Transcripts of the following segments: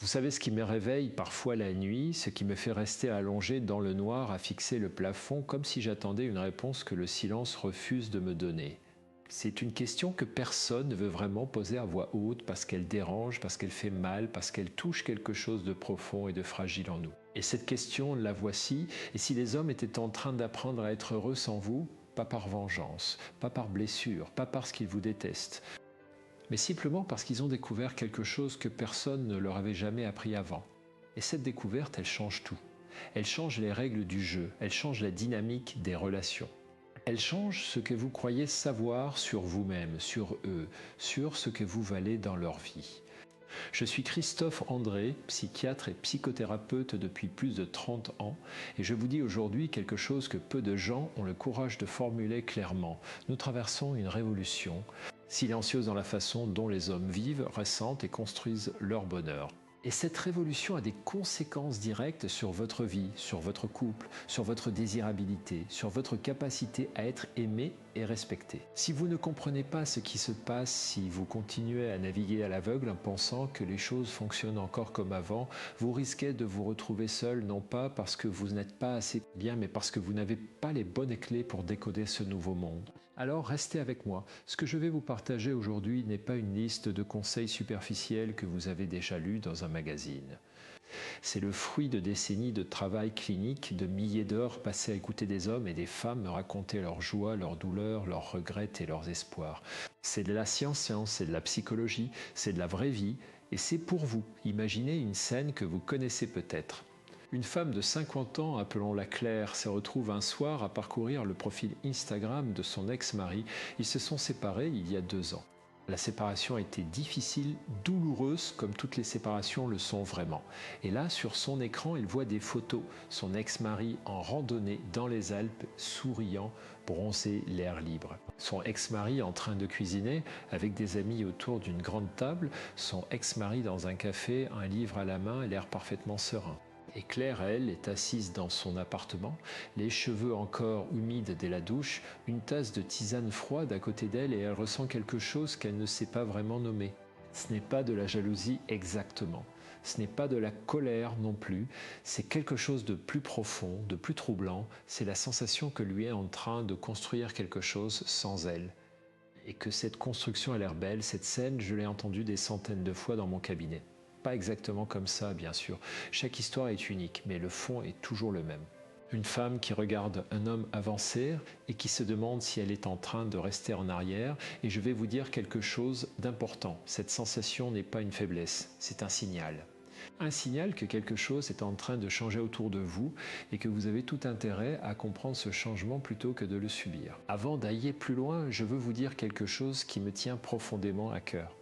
Vous savez ce qui me réveille parfois la nuit, ce qui me fait rester allongé dans le noir à fixer le plafond comme si j'attendais une réponse que le silence refuse de me donner. C'est une question que personne ne veut vraiment poser à voix haute parce qu'elle dérange, parce qu'elle fait mal, parce qu'elle touche quelque chose de profond et de fragile en nous. Et cette question, la voici, et si les hommes étaient en train d'apprendre à être heureux sans vous, pas par vengeance, pas par blessure, pas parce qu'ils vous détestent, mais simplement parce qu'ils ont découvert quelque chose que personne ne leur avait jamais appris avant. Et cette découverte, elle change tout. Elle change les règles du jeu, elle change la dynamique des relations. Elle change ce que vous croyez savoir sur vous-même, sur eux, sur ce que vous valez dans leur vie. Je suis Christophe André, psychiatre et psychothérapeute depuis plus de 30 ans, et je vous dis aujourd'hui quelque chose que peu de gens ont le courage de formuler clairement. Nous traversons une révolution, silencieuse dans la façon dont les hommes vivent, ressentent et construisent leur bonheur. Et cette révolution a des conséquences directes sur votre vie, sur votre couple, sur votre désirabilité, sur votre capacité à être aimé et respecté. Si vous ne comprenez pas ce qui se passe, si vous continuez à naviguer à l'aveugle en pensant que les choses fonctionnent encore comme avant, vous risquez de vous retrouver seul, non pas parce que vous n'êtes pas assez bien, mais parce que vous n'avez pas les bonnes clés pour décoder ce nouveau monde. Alors restez avec moi. Ce que je vais vous partager aujourd'hui n'est pas une liste de conseils superficiels que vous avez déjà lus dans un magazine. C'est le fruit de décennies de travail clinique, de milliers d'heures passées à écouter des hommes et des femmes me raconter leurs joies, leurs douleurs, leurs regrets et leurs espoirs. C'est de la science, c'est de la psychologie, c'est de la vraie vie, et c'est pour vous. Imaginez une scène que vous connaissez peut-être. Une femme de 50 ans, appelons-la Claire, se retrouve un soir à parcourir le profil Instagram de son ex-mari. Ils se sont séparés il y a 2 ans. La séparation a été difficile, douloureuse, comme toutes les séparations le sont vraiment. Et là, sur son écran, elle voit des photos. Son ex-mari en randonnée dans les Alpes, souriant, bronzé, l'air libre. Son ex-mari en train de cuisiner, avec des amis autour d'une grande table. Son ex-mari dans un café, un livre à la main, l'air parfaitement serein. Et Claire, elle, est assise dans son appartement, les cheveux encore humides dès la douche, une tasse de tisane froide à côté d'elle et elle ressent quelque chose qu'elle ne sait pas vraiment nommer. Ce n'est pas de la jalousie exactement, ce n'est pas de la colère non plus, c'est quelque chose de plus profond, de plus troublant, c'est la sensation que lui est en train de construire quelque chose sans elle. Et que cette construction a l'air belle, cette scène, je l'ai entendue des centaines de fois dans mon cabinet. Pas exactement comme ça, bien sûr. Chaque histoire est unique, mais le fond est toujours le même. Une femme qui regarde un homme avancer et qui se demande si elle est en train de rester en arrière. Et je vais vous dire quelque chose d'important. Cette sensation n'est pas une faiblesse, c'est un signal. Un signal que quelque chose est en train de changer autour de vous et que vous avez tout intérêt à comprendre ce changement plutôt que de le subir. Avant d'aller plus loin, je veux vous dire quelque chose qui me tient profondément à cœur.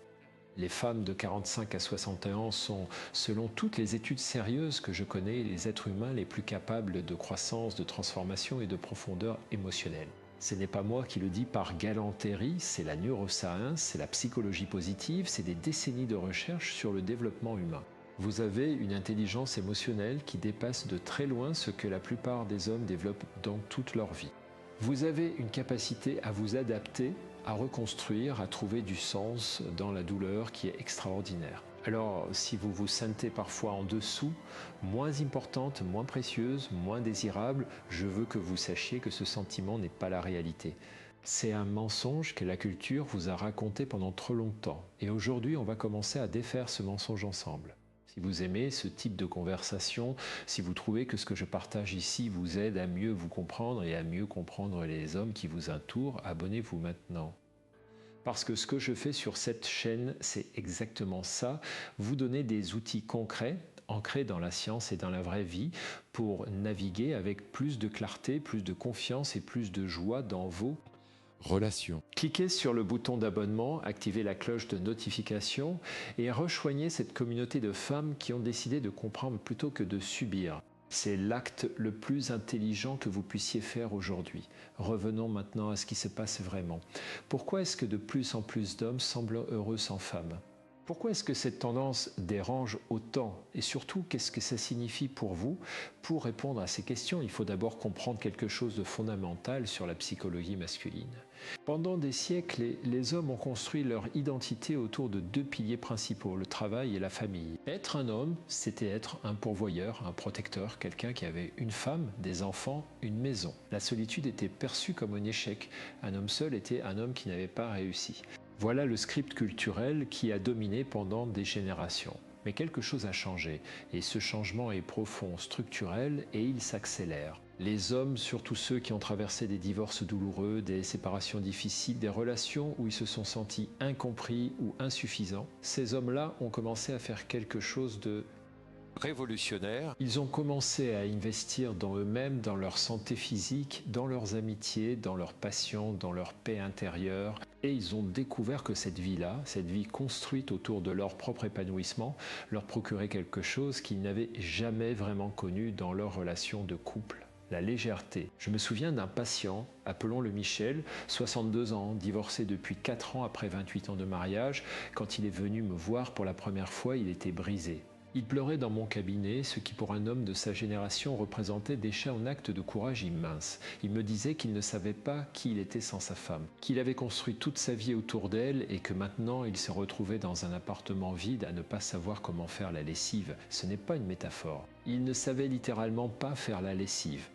Les femmes de 45 à 61 ans sont, selon toutes les études sérieuses que je connais, les êtres humains les plus capables de croissance, de transformation et de profondeur émotionnelle. Ce n'est pas moi qui le dis par galanterie, c'est la neuroscience, c'est la psychologie positive, c'est des décennies de recherche sur le développement humain. Vous avez une intelligence émotionnelle qui dépasse de très loin ce que la plupart des hommes développent dans toute leur vie. Vous avez une capacité à vous adapter, à reconstruire, à trouver du sens dans la douleur qui est extraordinaire. Alors, si vous vous sentez parfois en dessous, moins importante, moins précieuse, moins désirable, je veux que vous sachiez que ce sentiment n'est pas la réalité. C'est un mensonge que la culture vous a raconté pendant trop longtemps. Et aujourd'hui, on va commencer à défaire ce mensonge ensemble. Si vous aimez ce type de conversation, si vous trouvez que ce que je partage ici vous aide à mieux vous comprendre et à mieux comprendre les hommes qui vous entourent, abonnez-vous maintenant. Parce que ce que je fais sur cette chaîne, c'est exactement ça, vous donner des outils concrets, ancrés dans la science et dans la vraie vie, pour naviguer avec plus de clarté, plus de confiance et plus de joie dans vos relations. Cliquez sur le bouton d'abonnement, activez la cloche de notification et rejoignez cette communauté de femmes qui ont décidé de comprendre plutôt que de subir. C'est l'acte le plus intelligent que vous puissiez faire aujourd'hui. Revenons maintenant à ce qui se passe vraiment. Pourquoi est-ce que de plus en plus d'hommes semblent heureux sans femmes ? Pourquoi est-ce que cette tendance dérange autant? Et surtout, qu'est-ce que ça signifie pour vous? Pour répondre à ces questions, il faut d'abord comprendre quelque chose de fondamental sur la psychologie masculine. Pendant des siècles, les hommes ont construit leur identité autour de deux piliers principaux, le travail et la famille. Être un homme, c'était être un pourvoyeur, un protecteur, quelqu'un qui avait une femme, des enfants, une maison. La solitude était perçue comme un échec. Un homme seul était un homme qui n'avait pas réussi. Voilà le script culturel qui a dominé pendant des générations. Mais quelque chose a changé, et ce changement est profond, structurel, et il s'accélère. Les hommes, surtout ceux qui ont traversé des divorces douloureux, des séparations difficiles, des relations où ils se sont sentis incompris ou insuffisants, ces hommes-là ont commencé à faire quelque chose de révolutionnaire. Ils ont commencé à investir dans eux-mêmes, dans leur santé physique, dans leurs amitiés, dans leurs passions, dans leur paix intérieure. Et ils ont découvert que cette vie-là, cette vie construite autour de leur propre épanouissement, leur procurait quelque chose qu'ils n'avaient jamais vraiment connu dans leur relation de couple. La légèreté. Je me souviens d'un patient, appelons-le Michel, 62 ans, divorcé depuis 4 ans après 28 ans de mariage. Quand il est venu me voir pour la première fois, il était brisé. Il pleurait dans mon cabinet, ce qui pour un homme de sa génération représentait déjà un acte de courage immense. Il me disait qu'il ne savait pas qui il était sans sa femme, qu'il avait construit toute sa vie autour d'elle et que maintenant il se retrouvait dans un appartement vide à ne pas savoir comment faire la lessive. Ce n'est pas une métaphore. Il ne savait littéralement pas faire la lessive.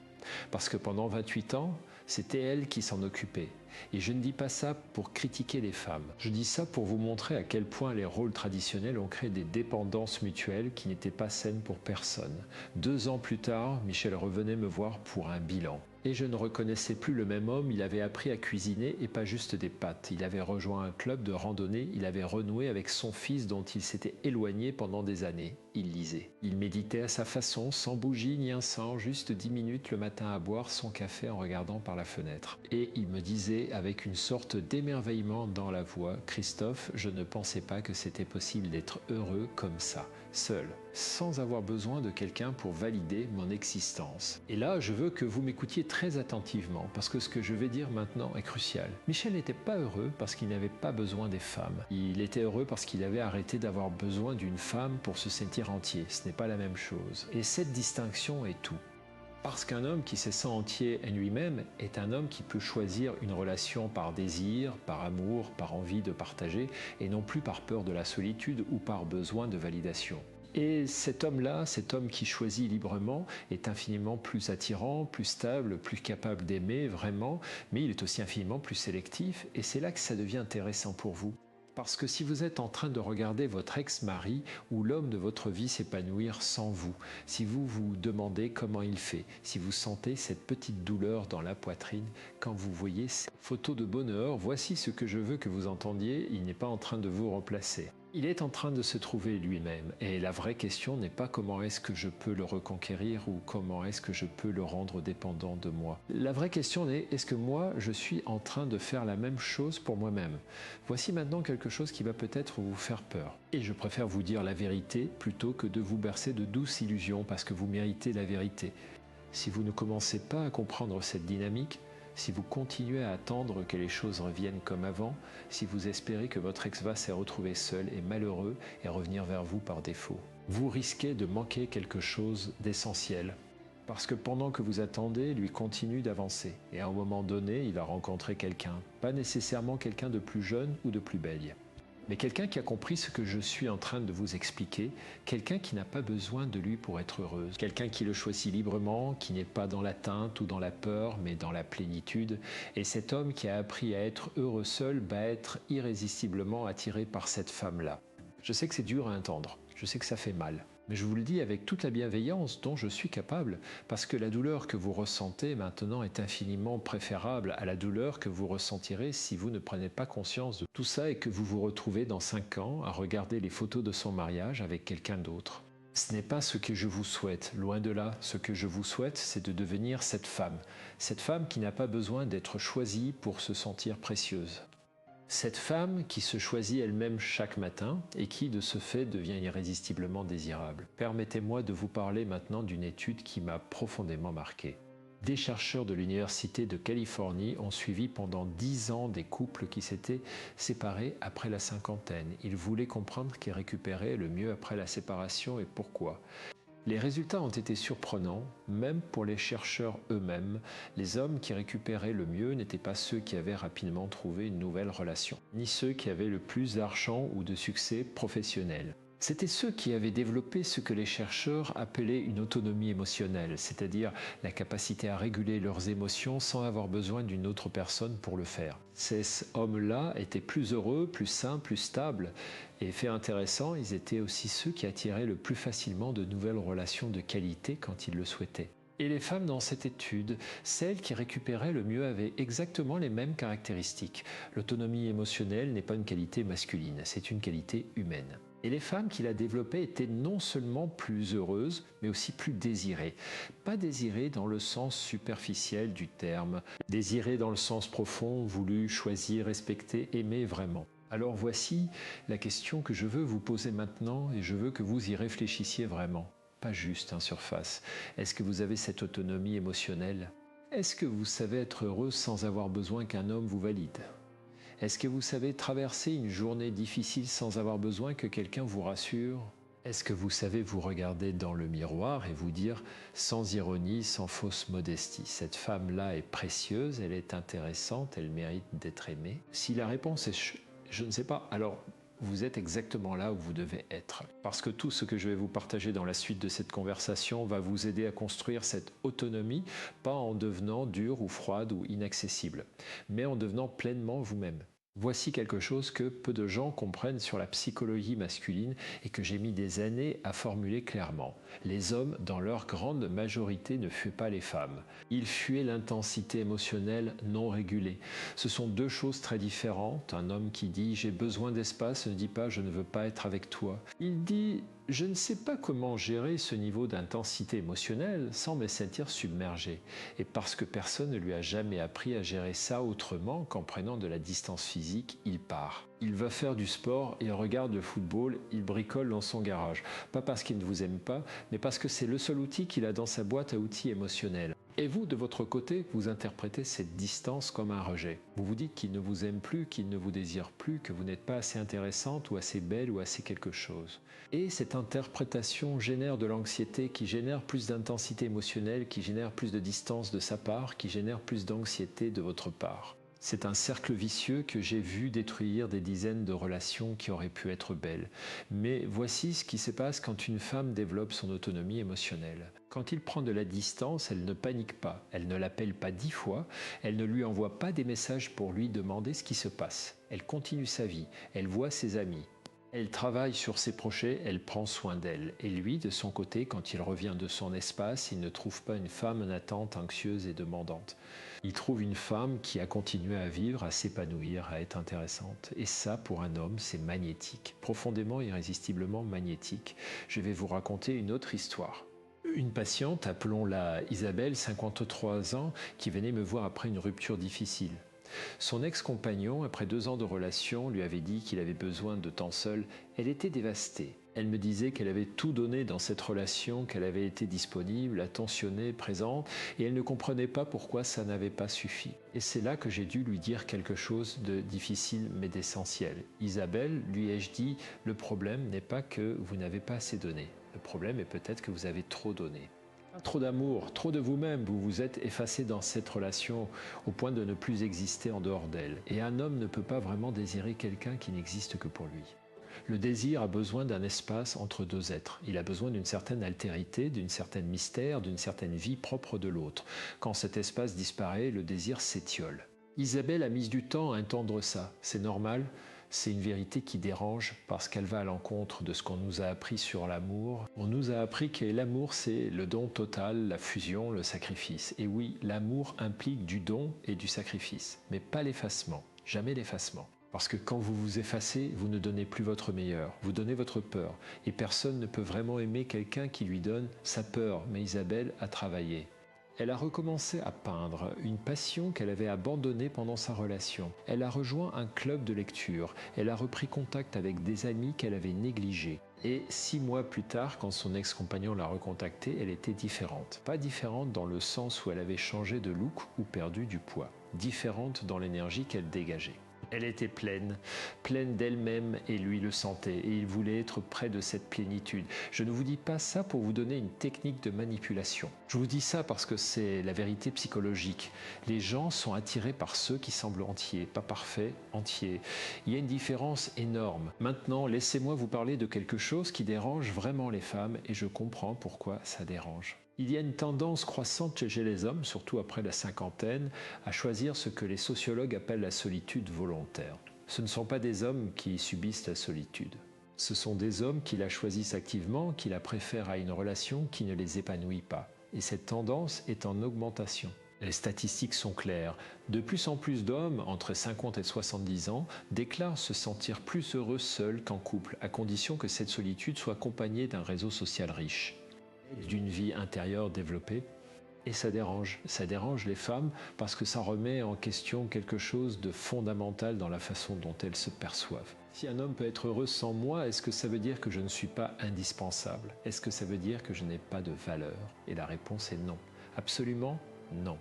Parce que pendant 28 ans, c'était elle qui s'en occupait. Et je ne dis pas ça pour critiquer les femmes. Je dis ça pour vous montrer à quel point les rôles traditionnels ont créé des dépendances mutuelles qui n'étaient pas saines pour personne. 2 ans plus tard, Michel revenait me voir pour un bilan. Et je ne reconnaissais plus le même homme, il avait appris à cuisiner et pas juste des pâtes. Il avait rejoint un club de randonnée, il avait renoué avec son fils dont il s'était éloigné pendant des années. Il lisait. Il méditait à sa façon, sans bougie ni encens, juste 10 minutes le matin à boire son café en regardant par la fenêtre. Et il me disait avec une sorte d'émerveillement dans la voix, « Christophe, je ne pensais pas que c'était possible d'être heureux comme ça, seul, sans avoir besoin de quelqu'un pour valider mon existence. » Et là, je veux que vous m'écoutiez très attentivement, parce que ce que je vais dire maintenant est crucial. Michel n'était pas heureux parce qu'il n'avait pas besoin des femmes. Il était heureux parce qu'il avait arrêté d'avoir besoin d'une femme pour se sentir entier. Ce n'est pas la même chose. Et cette distinction est tout. Parce qu'un homme qui se sent entier en lui-même est un homme qui peut choisir une relation par désir, par amour, par envie de partager, et non plus par peur de la solitude ou par besoin de validation. Et cet homme-là, cet homme qui choisit librement, est infiniment plus attirant, plus stable, plus capable d'aimer vraiment, mais il est aussi infiniment plus sélectif, et c'est là que ça devient intéressant pour vous. Parce que si vous êtes en train de regarder votre ex-mari ou l'homme de votre vie s'épanouir sans vous, si vous vous demandez comment il fait, si vous sentez cette petite douleur dans la poitrine, quand vous voyez ces photos de bonheur, voici ce que je veux que vous entendiez, il n'est pas en train de vous remplacer. Il est en train de se trouver lui-même et la vraie question n'est pas comment est-ce que je peux le reconquérir ou comment est-ce que je peux le rendre dépendant de moi. La vraie question est est-ce que moi je suis en train de faire la même chose pour moi-même? Voici maintenant quelque chose qui va peut-être vous faire peur. Et je préfère vous dire la vérité plutôt que de vous bercer de douces illusions parce que vous méritez la vérité. Si vous ne commencez pas à comprendre cette dynamique, si vous continuez à attendre que les choses reviennent comme avant, si vous espérez que votre ex va se retrouver seul et malheureux et revenir vers vous par défaut, vous risquez de manquer quelque chose d'essentiel. Parce que pendant que vous attendez, lui continue d'avancer. Et à un moment donné, il va rencontrer quelqu'un. Pas nécessairement quelqu'un de plus jeune ou de plus belle. Mais quelqu'un qui a compris ce que je suis en train de vous expliquer, quelqu'un qui n'a pas besoin de lui pour être heureuse, quelqu'un qui le choisit librement, qui n'est pas dans l'atteinte ou dans la peur, mais dans la plénitude. Et cet homme qui a appris à être heureux seul va être irrésistiblement attiré par cette femme-là. Je sais que c'est dur à entendre, je sais que ça fait mal. Mais je vous le dis avec toute la bienveillance dont je suis capable, parce que la douleur que vous ressentez maintenant est infiniment préférable à la douleur que vous ressentirez si vous ne prenez pas conscience de tout ça et que vous vous retrouvez dans 5 ans à regarder les photos de son mariage avec quelqu'un d'autre. Ce n'est pas ce que je vous souhaite, loin de là. Ce que je vous souhaite, c'est de devenir cette femme qui n'a pas besoin d'être choisie pour se sentir précieuse. Cette femme qui se choisit elle-même chaque matin et qui, de ce fait, devient irrésistiblement désirable. Permettez-moi de vous parler maintenant d'une étude qui m'a profondément marqué. Des chercheurs de l'Université de Californie ont suivi pendant 10 ans des couples qui s'étaient séparés après la cinquantaine. Ils voulaient comprendre qui récupérait le mieux après la séparation et pourquoi. Les résultats ont été surprenants, même pour les chercheurs eux-mêmes. Les hommes qui récupéraient le mieux n'étaient pas ceux qui avaient rapidement trouvé une nouvelle relation, ni ceux qui avaient le plus d'argent ou de succès professionnel. C'étaient ceux qui avaient développé ce que les chercheurs appelaient une autonomie émotionnelle, c'est-à-dire la capacité à réguler leurs émotions sans avoir besoin d'une autre personne pour le faire. Ces hommes-là étaient plus heureux, plus sains, plus stables. Et fait intéressant, ils étaient aussi ceux qui attiraient le plus facilement de nouvelles relations de qualité quand ils le souhaitaient. Et les femmes dans cette étude, celles qui récupéraient le mieux avaient exactement les mêmes caractéristiques. L'autonomie émotionnelle n'est pas une qualité masculine, c'est une qualité humaine. Et les femmes qui la développaient étaient non seulement plus heureuses, mais aussi plus désirées. Pas désirées dans le sens superficiel du terme, désirées dans le sens profond, voulu, choisi, respecté, aimé vraiment. Alors voici la question que je veux vous poser maintenant et je veux que vous y réfléchissiez vraiment. Pas juste en surface. Est-ce que vous avez cette autonomie émotionnelle? Est-ce que vous savez être heureux sans avoir besoin qu'un homme vous valide? Est-ce que vous savez traverser une journée difficile sans avoir besoin que quelqu'un vous rassure? Est-ce que vous savez vous regarder dans le miroir et vous dire sans ironie, sans fausse modestie, cette femme-là est précieuse, elle est intéressante, elle mérite d'être aimée? Si la réponse est je ne sais pas, alors vous êtes exactement là où vous devez être. Parce que tout ce que je vais vous partager dans la suite de cette conversation va vous aider à construire cette autonomie, pas en devenant dure ou froide ou inaccessible, mais en devenant pleinement vous-même. Voici quelque chose que peu de gens comprennent sur la psychologie masculine et que j'ai mis des années à formuler clairement. Les hommes, dans leur grande majorité, ne fuient pas les femmes. Ils fuient l'intensité émotionnelle non régulée. Ce sont deux choses très différentes. Un homme qui dit « j'ai besoin d'espace » ne dit pas « je ne veux pas être avec toi ». Il dit « je ne sais pas comment gérer ce niveau d'intensité émotionnelle sans me sentir submergé ». Et parce que personne ne lui a jamais appris à gérer ça autrement qu'en prenant de la distance physique, il part. Il va faire du sport, il regarde le football, il bricole dans son garage. Pas parce qu'il ne vous aime pas, mais parce que c'est le seul outil qu'il a dans sa boîte à outils émotionnelle. Et vous, de votre côté, vous interprétez cette distance comme un rejet. Vous vous dites qu'il ne vous aime plus, qu'il ne vous désire plus, que vous n'êtes pas assez intéressante ou assez belle ou assez quelque chose. Et cette interprétation génère de l'anxiété qui génère plus d'intensité émotionnelle, qui génère plus de distance de sa part, qui génère plus d'anxiété de votre part. C'est un cercle vicieux que j'ai vu détruire des dizaines de relations qui auraient pu être belles. Mais voici ce qui se passe quand une femme développe son autonomie émotionnelle. Quand il prend de la distance, elle ne panique pas, elle ne l'appelle pas 10 fois, elle ne lui envoie pas des messages pour lui demander ce qui se passe. Elle continue sa vie, elle voit ses amis. Elle travaille sur ses projets, elle prend soin d'elle. Et lui, de son côté, quand il revient de son espace, il ne trouve pas une femme en attente, anxieuse et demandante. Il trouve une femme qui a continué à vivre, à s'épanouir, à être intéressante. Et ça, pour un homme, c'est magnétique, profondément, irrésistiblement magnétique. Je vais vous raconter une autre histoire. Une patiente, appelons-la Isabelle, 53 ans, qui venait me voir après une rupture difficile. Son ex-compagnon, après 2 ans de relation, lui avait dit qu'il avait besoin de temps seul. Elle était dévastée. Elle me disait qu'elle avait tout donné dans cette relation, qu'elle avait été disponible, attentionnée, présente, et elle ne comprenait pas pourquoi ça n'avait pas suffi. Et c'est là que j'ai dû lui dire quelque chose de difficile mais d'essentiel. Isabelle, lui ai-je dit, le problème n'est pas que vous n'avez pas assez donné. Le problème est peut-être que vous avez trop donné. Trop d'amour, trop de vous-même, vous vous êtes effacé dans cette relation au point de ne plus exister en dehors d'elle. Et un homme ne peut pas vraiment désirer quelqu'un qui n'existe que pour lui. Le désir a besoin d'un espace entre deux êtres. Il a besoin d'une certaine altérité, d'une certaine mystère, d'une certaine vie propre de l'autre. Quand cet espace disparaît, le désir s'étiole. Isabelle a mis du temps à entendre ça. C'est normal. C'est une vérité qui dérange parce qu'elle va à l'encontre de ce qu'on nous a appris sur l'amour. On nous a appris que l'amour, c'est le don total, la fusion, le sacrifice. Et oui, l'amour implique du don et du sacrifice, mais pas l'effacement, jamais l'effacement. Parce que quand vous vous effacez, vous ne donnez plus votre meilleur, vous donnez votre peur. Et personne ne peut vraiment aimer quelqu'un qui lui donne sa peur. Mais Isabelle a travaillé. Elle a recommencé à peindre, une passion qu'elle avait abandonnée pendant sa relation. Elle a rejoint un club de lecture. Elle a repris contact avec des amis qu'elle avait négligés. Et 6 mois plus tard, quand son ex-compagnon l'a recontactée, elle était différente. Pas différente dans le sens où elle avait changé de look ou perdu du poids. Différente dans l'énergie qu'elle dégageait. Elle était pleine, pleine d'elle-même et lui le sentait et il voulait être près de cette plénitude. Je ne vous dis pas ça pour vous donner une technique de manipulation. Je vous dis ça parce que c'est la vérité psychologique. Les gens sont attirés par ceux qui semblent entiers, pas parfaits, entiers. Il y a une différence énorme. Maintenant, laissez-moi vous parler de quelque chose qui dérange vraiment les femmes et je comprends pourquoi ça dérange. Il y a une tendance croissante chez les hommes, surtout après la cinquantaine, à choisir ce que les sociologues appellent la solitude volontaire. Ce ne sont pas des hommes qui subissent la solitude. Ce sont des hommes qui la choisissent activement, qui la préfèrent à une relation qui ne les épanouit pas. Et cette tendance est en augmentation. Les statistiques sont claires. De plus en plus d'hommes, entre 50 et 70 ans, déclarent se sentir plus heureux seuls qu'en couple, à condition que cette solitude soit accompagnée d'un réseau social riche, d'une vie intérieure développée. Et ça dérange les femmes parce que ça remet en question quelque chose de fondamental dans la façon dont elles se perçoivent. Si un homme peut être heureux sans moi, est-ce que ça veut dire que je ne suis pas indispensable? Est-ce que ça veut dire que je n'ai pas de valeur? Et la réponse est non. Absolument non.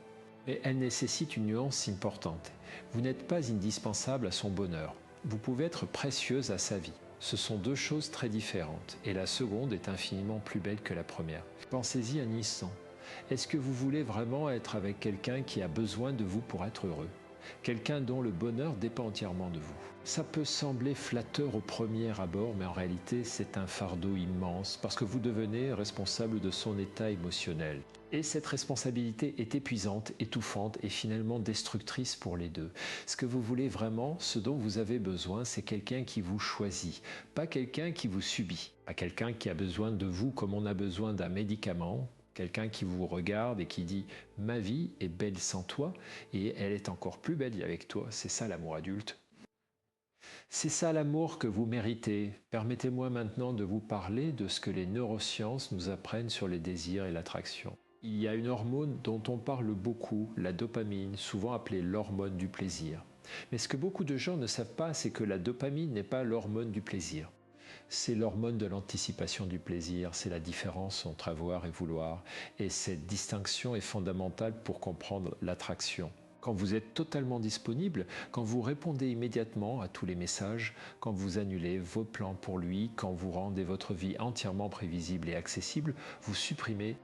Mais elle nécessite une nuance importante. Vous n'êtes pas indispensable à son bonheur. Vous pouvez être précieuse à sa vie. Ce sont deux choses très différentes, et la seconde est infiniment plus belle que la première. Pensez-y un instant. Est-ce que vous voulez vraiment être avec quelqu'un qui a besoin de vous pour être heureux? Quelqu'un dont le bonheur dépend entièrement de vous? Ça peut sembler flatteur au premier abord, mais en réalité c'est un fardeau immense, parce que vous devenez responsable de son état émotionnel. Et cette responsabilité est épuisante, étouffante et finalement destructrice pour les deux. Ce que vous voulez vraiment, ce dont vous avez besoin, c'est quelqu'un qui vous choisit, pas quelqu'un qui vous subit, pas quelqu'un qui a besoin de vous comme on a besoin d'un médicament, quelqu'un qui vous regarde et qui dit « ma vie est belle sans toi et elle est encore plus belle avec toi ». C'est ça l'amour adulte. C'est ça l'amour que vous méritez. Permettez-moi maintenant de vous parler de ce que les neurosciences nous apprennent sur les désirs et l'attraction. Il y a une hormone dont on parle beaucoup, la dopamine, souvent appelée l'hormone du plaisir. Mais ce que beaucoup de gens ne savent pas, c'est que la dopamine n'est pas l'hormone du plaisir. C'est l'hormone de l'anticipation du plaisir, c'est la différence entre avoir et vouloir. Et cette distinction est fondamentale pour comprendre l'attraction. Quand vous êtes totalement disponible, quand vous répondez immédiatement à tous les messages, quand vous annulez vos plans pour lui, quand vous rendez votre vie entièrement prévisible et accessible, vous supprimez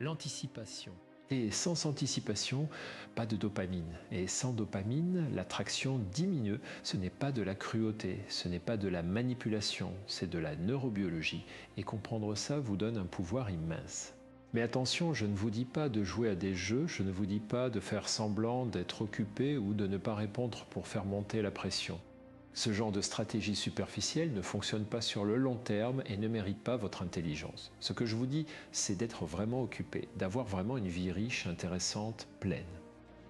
l'anticipation. Et sans anticipation, pas de dopamine. Et sans dopamine, l'attraction diminue. Ce n'est pas de la cruauté, ce n'est pas de la manipulation, c'est de la neurobiologie. Et comprendre ça vous donne un pouvoir immense. Mais attention, je ne vous dis pas de jouer à des jeux, je ne vous dis pas de faire semblant d'être occupé ou de ne pas répondre pour faire monter la pression. Ce genre de stratégie superficielle ne fonctionne pas sur le long terme et ne mérite pas votre intelligence. Ce que je vous dis, c'est d'être vraiment occupé, d'avoir vraiment une vie riche, intéressante, pleine.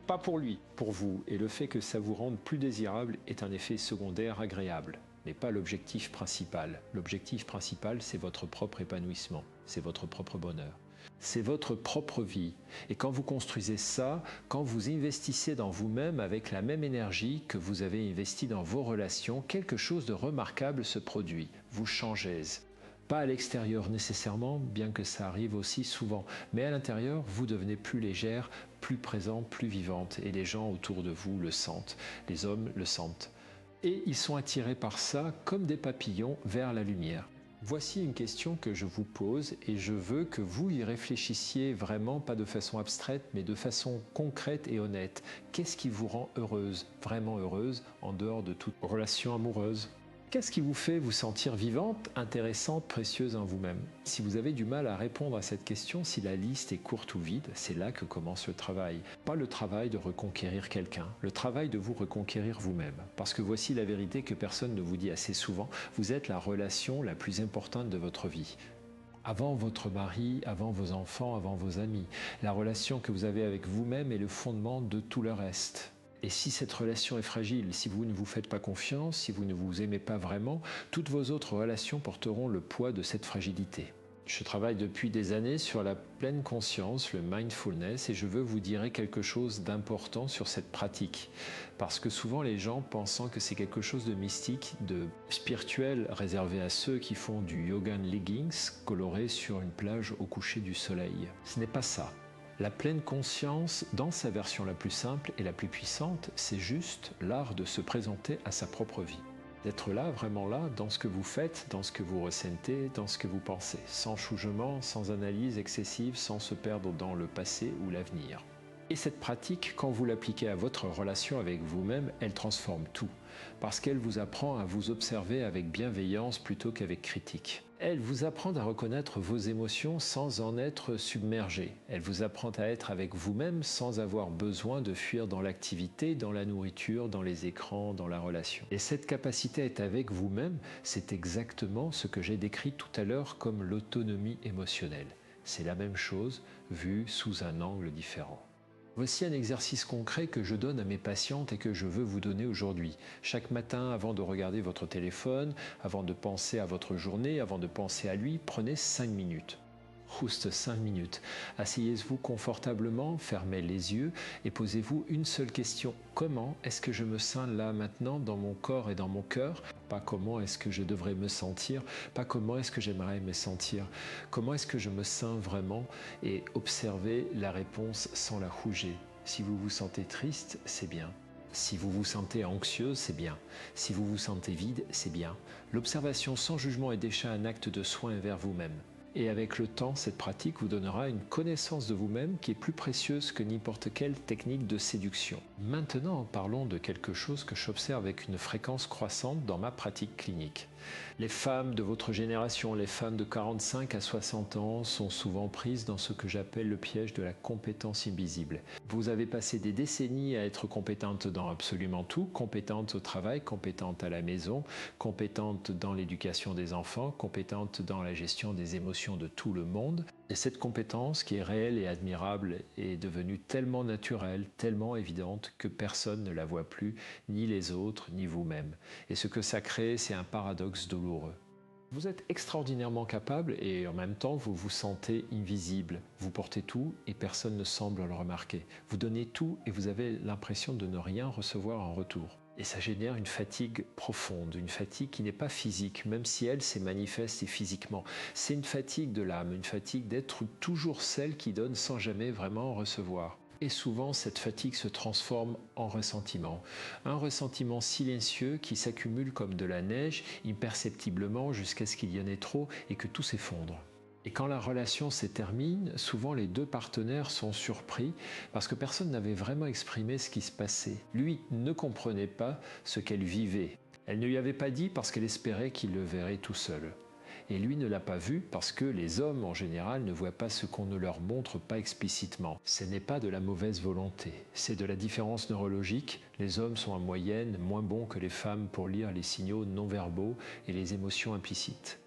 Pas pour lui, pour vous, et le fait que ça vous rende plus désirable est un effet secondaire agréable, mais pas l'objectif principal. L'objectif principal, c'est votre propre épanouissement, c'est votre propre bonheur. C'est votre propre vie. Et quand vous construisez ça, quand vous investissez dans vous-même avec la même énergie que vous avez investi dans vos relations, quelque chose de remarquable se produit. Vous changez. Pas à l'extérieur nécessairement, bien que ça arrive aussi souvent, mais à l'intérieur, vous devenez plus légère, plus présente, plus vivante. Et les gens autour de vous le sentent. Les hommes le sentent. Et ils sont attirés par ça comme des papillons vers la lumière. Voici une question que je vous pose et je veux que vous y réfléchissiez vraiment, pas de façon abstraite, mais de façon concrète et honnête. Qu'est-ce qui vous rend heureuse, vraiment heureuse, en dehors de toute relation amoureuse ? Qu'est-ce qui vous fait vous sentir vivante, intéressante, précieuse en vous-même? Si vous avez du mal à répondre à cette question, si la liste est courte ou vide, c'est là que commence le travail. Pas le travail de reconquérir quelqu'un, le travail de vous reconquérir vous-même. Parce que voici la vérité que personne ne vous dit assez souvent, vous êtes la relation la plus importante de votre vie. Avant votre mari, avant vos enfants, avant vos amis. La relation que vous avez avec vous-même est le fondement de tout le reste. Et si cette relation est fragile, si vous ne vous faites pas confiance, si vous ne vous aimez pas vraiment, toutes vos autres relations porteront le poids de cette fragilité. Je travaille depuis des années sur la pleine conscience, le mindfulness, et je veux vous dire quelque chose d'important sur cette pratique. Parce que souvent les gens pensant que c'est quelque chose de mystique, de spirituel, réservé à ceux qui font du yoga en leggings coloré sur une plage au coucher du soleil. Ce n'est pas ça. La pleine conscience, dans sa version la plus simple et la plus puissante, c'est juste l'art de se présenter à sa propre vie. D'être là, vraiment là, dans ce que vous faites, dans ce que vous ressentez, dans ce que vous pensez, sans jugement, sans analyse excessive, sans se perdre dans le passé ou l'avenir. Et cette pratique, quand vous l'appliquez à votre relation avec vous-même, elle transforme tout, parce qu'elle vous apprend à vous observer avec bienveillance plutôt qu'avec critique. Elle vous apprend à reconnaître vos émotions sans en être submergé. Elle vous apprend à être avec vous-même sans avoir besoin de fuir dans l'activité, dans la nourriture, dans les écrans, dans la relation. Et cette capacité à être avec vous-même, c'est exactement ce que j'ai décrit tout à l'heure comme l'autonomie émotionnelle. C'est la même chose, vue sous un angle différent. Voici un exercice concret que je donne à mes patientes et que je veux vous donner aujourd'hui. Chaque matin, avant de regarder votre téléphone, avant de penser à votre journée, avant de penser à lui, prenez 5 minutes. Juste 5 minutes. Asseyez-vous confortablement, fermez les yeux et posez-vous une seule question. Comment est-ce que je me sens là maintenant dans mon corps et dans mon cœur? Pas comment est-ce que je devrais me sentir, pas comment est-ce que j'aimerais me sentir. Comment est-ce que je me sens vraiment? Et observez la réponse sans la rouger. Si vous vous sentez triste, c'est bien. Si vous vous sentez anxieuse, c'est bien. Si vous vous sentez vide, c'est bien. L'observation sans jugement est déjà un acte de soin envers vous-même. Et avec le temps, cette pratique vous donnera une connaissance de vous-même qui est plus précieuse que n'importe quelle technique de séduction. Maintenant, parlons de quelque chose que j'observe avec une fréquence croissante dans ma pratique clinique. Les femmes de votre génération, les femmes de 45 à 60 ans sont souvent prises dans ce que j'appelle le piège de la compétence invisible. Vous avez passé des décennies à être compétente dans absolument tout, compétente au travail, compétente à la maison, compétente dans l'éducation des enfants, compétente dans la gestion des émotions de tout le monde. Et cette compétence qui est réelle et admirable est devenue tellement naturelle, tellement évidente que personne ne la voit plus, ni les autres, ni vous-même. Et ce que ça crée, c'est un paradoxe douloureux. Vous êtes extraordinairement capable et en même temps vous vous sentez invisible. Vous portez tout et personne ne semble le remarquer. Vous donnez tout et vous avez l'impression de ne rien recevoir en retour. Et ça génère une fatigue profonde, une fatigue qui n'est pas physique, même si elle s'est manifeste physiquement. C'est une fatigue de l'âme, une fatigue d'être toujours celle qui donne sans jamais vraiment recevoir. Et souvent, cette fatigue se transforme en ressentiment. Un ressentiment silencieux qui s'accumule comme de la neige, imperceptiblement jusqu'à ce qu'il y en ait trop et que tout s'effondre. Et quand la relation se termine, souvent les deux partenaires sont surpris parce que personne n'avait vraiment exprimé ce qui se passait. Lui ne comprenait pas ce qu'elle vivait. Elle ne lui avait pas dit parce qu'elle espérait qu'il le verrait tout seul. Et lui ne l'a pas vu parce que les hommes en général ne voient pas ce qu'on ne leur montre pas explicitement. Ce n'est pas de la mauvaise volonté, c'est de la différence neurologique. Les hommes sont en moyenne moins bons que les femmes pour lire les signaux non-verbaux et les émotions implicites.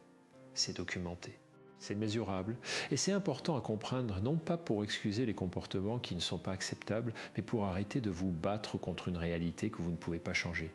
C'est documenté. C'est mesurable et c'est important à comprendre, non pas pour excuser les comportements qui ne sont pas acceptables, mais pour arrêter de vous battre contre une réalité que vous ne pouvez pas changer.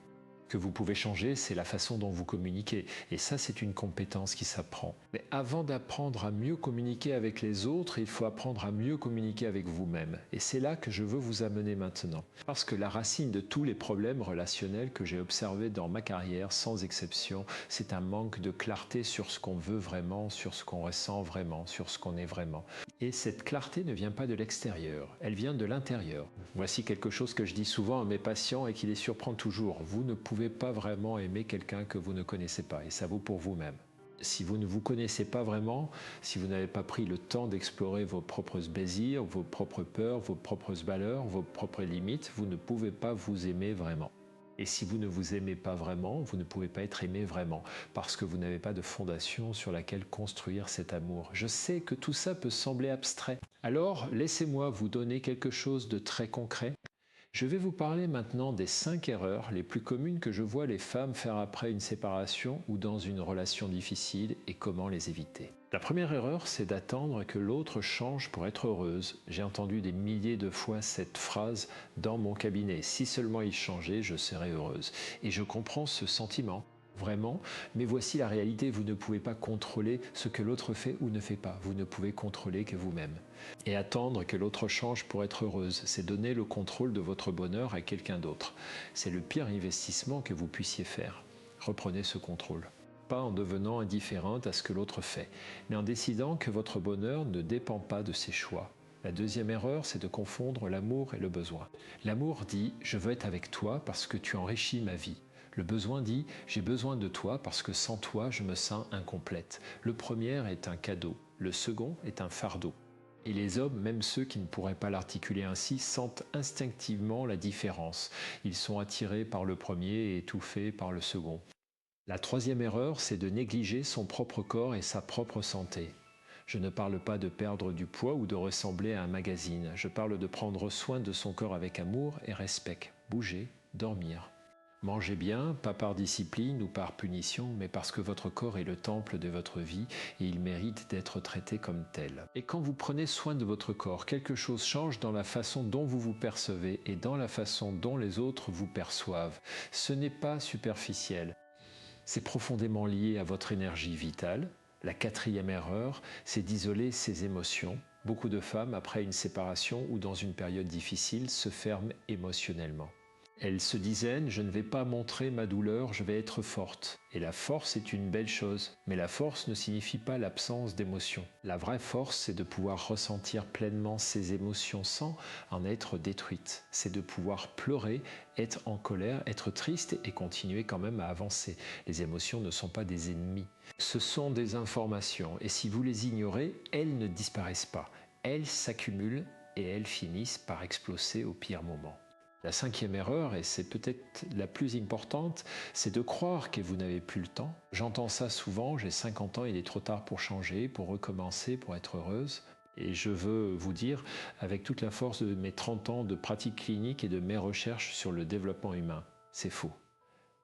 Que vous pouvez changer, c'est la façon dont vous communiquez. Et ça, c'est une compétence qui s'apprend. Mais avant d'apprendre à mieux communiquer avec les autres, il faut apprendre à mieux communiquer avec vous-même. Et c'est là que je veux vous amener maintenant. Parce que la racine de tous les problèmes relationnels que j'ai observés dans ma carrière, sans exception, c'est un manque de clarté sur ce qu'on veut vraiment, sur ce qu'on ressent vraiment, sur ce qu'on est vraiment. Et cette clarté ne vient pas de l'extérieur, elle vient de l'intérieur. Voici quelque chose que je dis souvent à mes patients et qui les surprend toujours. Vous ne pouvez pas vraiment aimer quelqu'un que vous ne connaissez pas, et ça vaut pour vous-même. Si vous ne vous connaissez pas vraiment, si vous n'avez pas pris le temps d'explorer vos propres désirs, vos propres peurs, vos propres valeurs, vos propres limites, vous ne pouvez pas vous aimer vraiment. Et si vous ne vous aimez pas vraiment, vous ne pouvez pas être aimé vraiment, parce que vous n'avez pas de fondation sur laquelle construire cet amour. Je sais que tout ça peut sembler abstrait. Alors, laissez-moi vous donner quelque chose de très concret. Je vais vous parler maintenant des 5 erreurs les plus communes que je vois les femmes faire après une séparation ou dans une relation difficile et comment les éviter. La première erreur, c'est d'attendre que l'autre change pour être heureuse. J'ai entendu des milliers de fois cette phrase dans mon cabinet. Si seulement il changeait, je serais heureuse. Et je comprends ce sentiment. vraiment, mais voici la réalité, vous ne pouvez pas contrôler ce que l'autre fait ou ne fait pas, vous ne pouvez contrôler que vous-même. Et attendre que l'autre change pour être heureuse, c'est donner le contrôle de votre bonheur à quelqu'un d'autre. C'est le pire investissement que vous puissiez faire. Reprenez ce contrôle. Pas en devenant indifférente à ce que l'autre fait, mais en décidant que votre bonheur ne dépend pas de ses choix. La deuxième erreur, c'est de confondre l'amour et le besoin. L'amour dit « je veux être avec toi parce que tu enrichis ma vie ». Le besoin dit « j'ai besoin de toi parce que sans toi, je me sens incomplète ». Le premier est un cadeau, le second est un fardeau. Et les hommes, même ceux qui ne pourraient pas l'articuler ainsi, sentent instinctivement la différence. Ils sont attirés par le premier et étouffés par le second. La troisième erreur, c'est de négliger son propre corps et sa propre santé. Je ne parle pas de perdre du poids ou de ressembler à un magazine. Je parle de prendre soin de son corps avec amour et respect. Bouger, dormir. Mangez bien, pas par discipline ou par punition, mais parce que votre corps est le temple de votre vie et il mérite d'être traité comme tel. Et quand vous prenez soin de votre corps, quelque chose change dans la façon dont vous vous percevez et dans la façon dont les autres vous perçoivent. Ce n'est pas superficiel. C'est profondément lié à votre énergie vitale. La quatrième erreur, c'est d'isoler ses émotions. Beaucoup de femmes, après une séparation ou dans une période difficile, se ferment émotionnellement. Elles se disaient « je ne vais pas montrer ma douleur, je vais être forte ». Et la force est une belle chose, mais la force ne signifie pas l'absence d'émotions. La vraie force, c'est de pouvoir ressentir pleinement ses émotions sans en être détruite. C'est de pouvoir pleurer, être en colère, être triste et continuer quand même à avancer. Les émotions ne sont pas des ennemis. Ce sont des informations et si vous les ignorez, elles ne disparaissent pas. Elles s'accumulent et elles finissent par exploser au pire moment. La cinquième erreur, et c'est peut-être la plus importante, c'est de croire que vous n'avez plus le temps. J'entends ça souvent, j'ai 50 ans, il est trop tard pour changer, pour recommencer, pour être heureuse. Et je veux vous dire, avec toute la force de mes 30 ans de pratique clinique et de mes recherches sur le développement humain, c'est faux.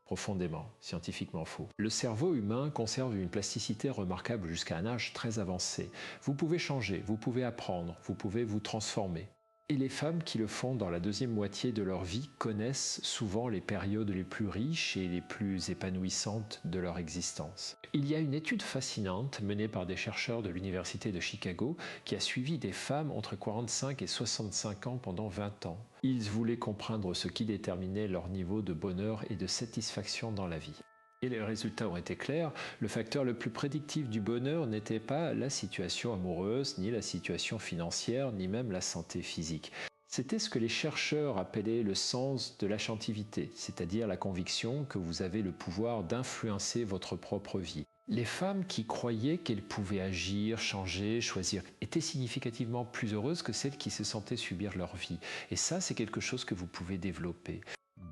Profondément, scientifiquement faux. Le cerveau humain conserve une plasticité remarquable jusqu'à un âge très avancé. Vous pouvez changer, vous pouvez apprendre, vous pouvez vous transformer. Et les femmes qui le font dans la deuxième moitié de leur vie connaissent souvent les périodes les plus riches et les plus épanouissantes de leur existence. Il y a une étude fascinante menée par des chercheurs de l'Université de Chicago qui a suivi des femmes entre 45 et 65 ans pendant 20 ans. Ils voulaient comprendre ce qui déterminait leur niveau de bonheur et de satisfaction dans la vie. Et les résultats ont été clairs, le facteur le plus prédictif du bonheur n'était pas la situation amoureuse, ni la situation financière, ni même la santé physique. C'était ce que les chercheurs appelaient le sens de l'achantivité, c'est-à-dire la conviction que vous avez le pouvoir d'influencer votre propre vie. Les femmes qui croyaient qu'elles pouvaient agir, changer, choisir, étaient significativement plus heureuses que celles qui se sentaient subir leur vie. Et ça, c'est quelque chose que vous pouvez développer.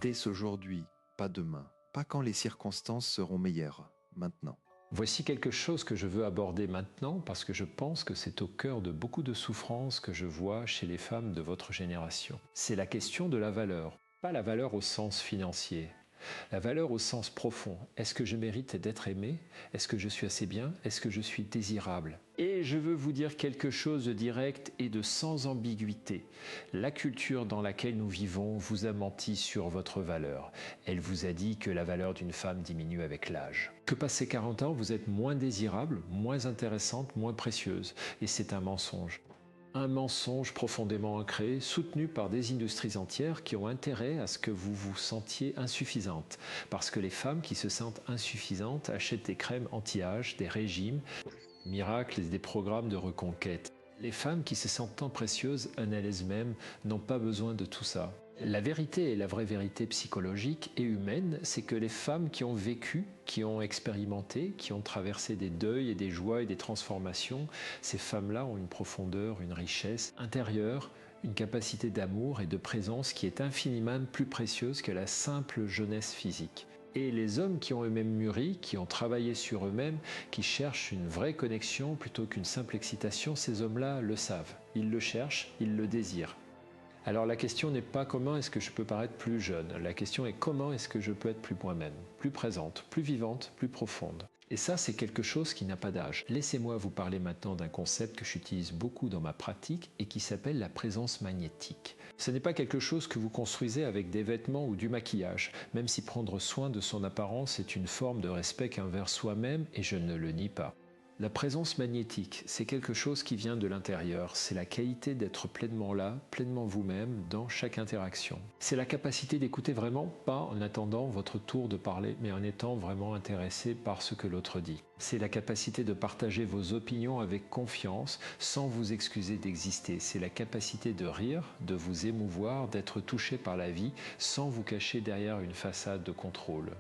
Dès aujourd'hui, pas demain. Pas quand les circonstances seront meilleures, maintenant. Voici quelque chose que je veux aborder maintenant parce que je pense que c'est au cœur de beaucoup de souffrances que je vois chez les femmes de votre génération. C'est la question de la valeur, pas la valeur au sens financier. La valeur au sens profond. Est-ce que je mérite d'être aimé? Est-ce que je suis assez bien? Est-ce que je suis désirable? Et je veux vous dire quelque chose de direct et de sans ambiguïté. La culture dans laquelle nous vivons vous a menti sur votre valeur. Elle vous a dit que la valeur d'une femme diminue avec l'âge. Que passé 40 ans, vous êtes moins désirable, moins intéressante, moins précieuse. Et c'est un mensonge. Un mensonge profondément ancré, soutenu par des industries entières qui ont intérêt à ce que vous vous sentiez insuffisante. Parce que les femmes qui se sentent insuffisantes achètent des crèmes anti-âge, des régimes, miracles et des programmes de reconquête. Les femmes qui se sentent tant précieuses en elles-mêmes n'ont pas besoin de tout ça. La vérité et la vraie vérité psychologique et humaine, c'est que les femmes qui ont vécu, qui ont expérimenté, qui ont traversé des deuils et des joies et des transformations, ces femmes-là ont une profondeur, une richesse intérieure, une capacité d'amour et de présence qui est infiniment plus précieuse que la simple jeunesse physique. Et les hommes qui ont eux-mêmes mûri, qui ont travaillé sur eux-mêmes, qui cherchent une vraie connexion plutôt qu'une simple excitation, ces hommes-là le savent. Ils le cherchent, ils le désirent. Alors la question n'est pas comment est-ce que je peux paraître plus jeune, la question est comment est-ce que je peux être plus moi-même, plus présente, plus vivante, plus profonde. Et ça, c'est quelque chose qui n'a pas d'âge. Laissez-moi vous parler maintenant d'un concept que j'utilise beaucoup dans ma pratique et qui s'appelle la présence magnétique. Ce n'est pas quelque chose que vous construisez avec des vêtements ou du maquillage, même si prendre soin de son apparence est une forme de respect envers soi-même, et je ne le nie pas. La présence magnétique, c'est quelque chose qui vient de l'intérieur, c'est la qualité d'être pleinement là, pleinement vous-même dans chaque interaction. C'est la capacité d'écouter vraiment, pas en attendant votre tour de parler, mais en étant vraiment intéressé par ce que l'autre dit. C'est la capacité de partager vos opinions avec confiance, sans vous excuser d'exister. C'est la capacité de rire, de vous émouvoir, d'être touché par la vie, sans vous cacher derrière une façade de contrôle.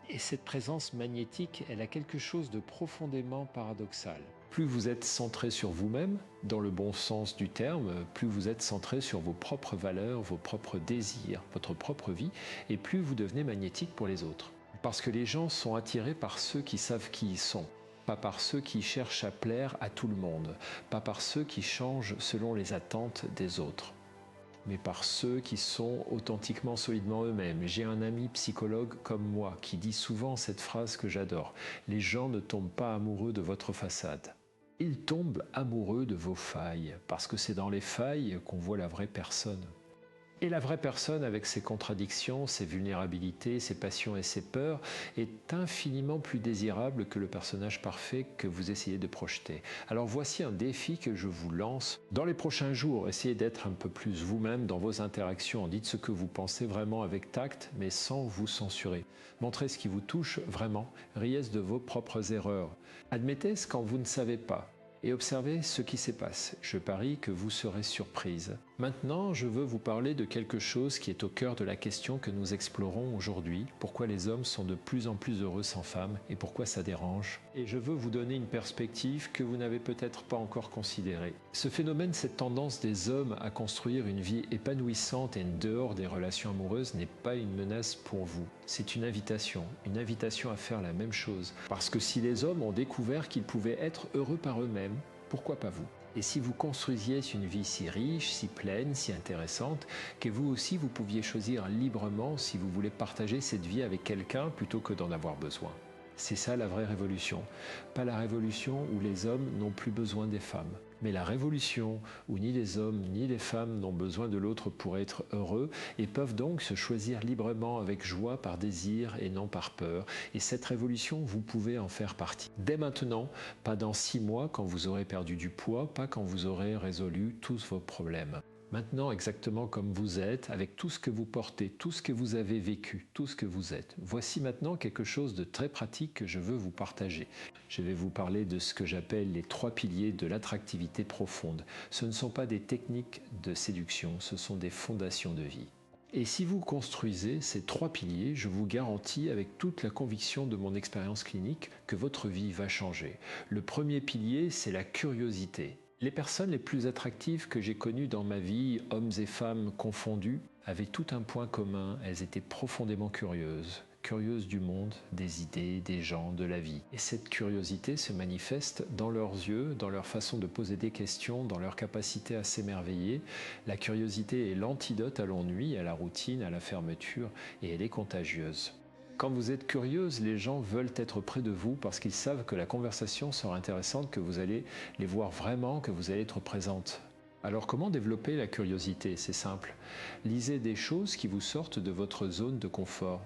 Et cette présence magnétique, elle a quelque chose de profondément paradoxal. Plus vous êtes centré sur vous-même, dans le bon sens du terme, plus vous êtes centré sur vos propres valeurs, vos propres désirs, votre propre vie, et plus vous devenez magnétique pour les autres. Parce que les gens sont attirés par ceux qui savent qui ils sont, pas par ceux qui cherchent à plaire à tout le monde, pas par ceux qui changent selon les attentes des autres, mais par ceux qui sont authentiquement, solidement eux-mêmes. J'ai un ami psychologue comme moi qui dit souvent cette phrase que j'adore: les gens ne tombent pas amoureux de votre façade. Ils tombent amoureux de vos failles, parce que c'est dans les failles qu'on voit la vraie personne. Et la vraie personne, avec ses contradictions, ses vulnérabilités, ses passions et ses peurs, est infiniment plus désirable que le personnage parfait que vous essayez de projeter. Alors voici un défi que je vous lance. Dans les prochains jours, essayez d'être un peu plus vous-même dans vos interactions. Dites ce que vous pensez vraiment avec tact, mais sans vous censurer. Montrez ce qui vous touche vraiment. Riez de vos propres erreurs. Admettez ce quand vous ne savez pas. Et observez ce qui se passe. Je parie que vous serez surprise. Maintenant, je veux vous parler de quelque chose qui est au cœur de la question que nous explorons aujourd'hui. Pourquoi les hommes sont de plus en plus heureux sans femmes et pourquoi ça dérange. Et je veux vous donner une perspective que vous n'avez peut-être pas encore considérée. Ce phénomène, cette tendance des hommes à construire une vie épanouissante et en dehors des relations amoureuses n'est pas une menace pour vous. C'est une invitation à faire la même chose. Parce que si les hommes ont découvert qu'ils pouvaient être heureux par eux-mêmes, pourquoi pas vous? Et si vous construisiez une vie si riche, si pleine, si intéressante, que vous aussi vous pouviez choisir librement si vous voulez partager cette vie avec quelqu'un plutôt que d'en avoir besoin. C'est ça la vraie révolution. Pas la révolution où les hommes n'ont plus besoin des femmes, mais la révolution où ni les hommes ni les femmes n'ont besoin de l'autre pour être heureux et peuvent donc se choisir librement avec joie par désir et non par peur. Et cette révolution, vous pouvez en faire partie. Dès maintenant, pas dans 6 mois quand vous aurez perdu du poids, pas quand vous aurez résolu tous vos problèmes. Maintenant, exactement comme vous êtes, avec tout ce que vous portez, tout ce que vous avez vécu, tout ce que vous êtes. Voici maintenant quelque chose de très pratique que je veux vous partager. Je vais vous parler de ce que j'appelle les 3 piliers de l'attractivité profonde. Ce ne sont pas des techniques de séduction, ce sont des fondations de vie. Et si vous construisez ces 3 piliers, je vous garantis avec toute la conviction de mon expérience clinique que votre vie va changer. Le premier pilier, c'est la curiosité. Les personnes les plus attractives que j'ai connues dans ma vie, hommes et femmes confondus, avaient tout un point commun, elles étaient profondément curieuses. Curieuses du monde, des idées, des gens, de la vie. Et cette curiosité se manifeste dans leurs yeux, dans leur façon de poser des questions, dans leur capacité à s'émerveiller. La curiosité est l'antidote à l'ennui, à la routine, à la fermeture, et elle est contagieuse. Quand vous êtes curieuse, les gens veulent être près de vous parce qu'ils savent que la conversation sera intéressante, que vous allez les voir vraiment, que vous allez être présente. Alors comment développer la curiosité? C'est simple. Lisez des choses qui vous sortent de votre zone de confort.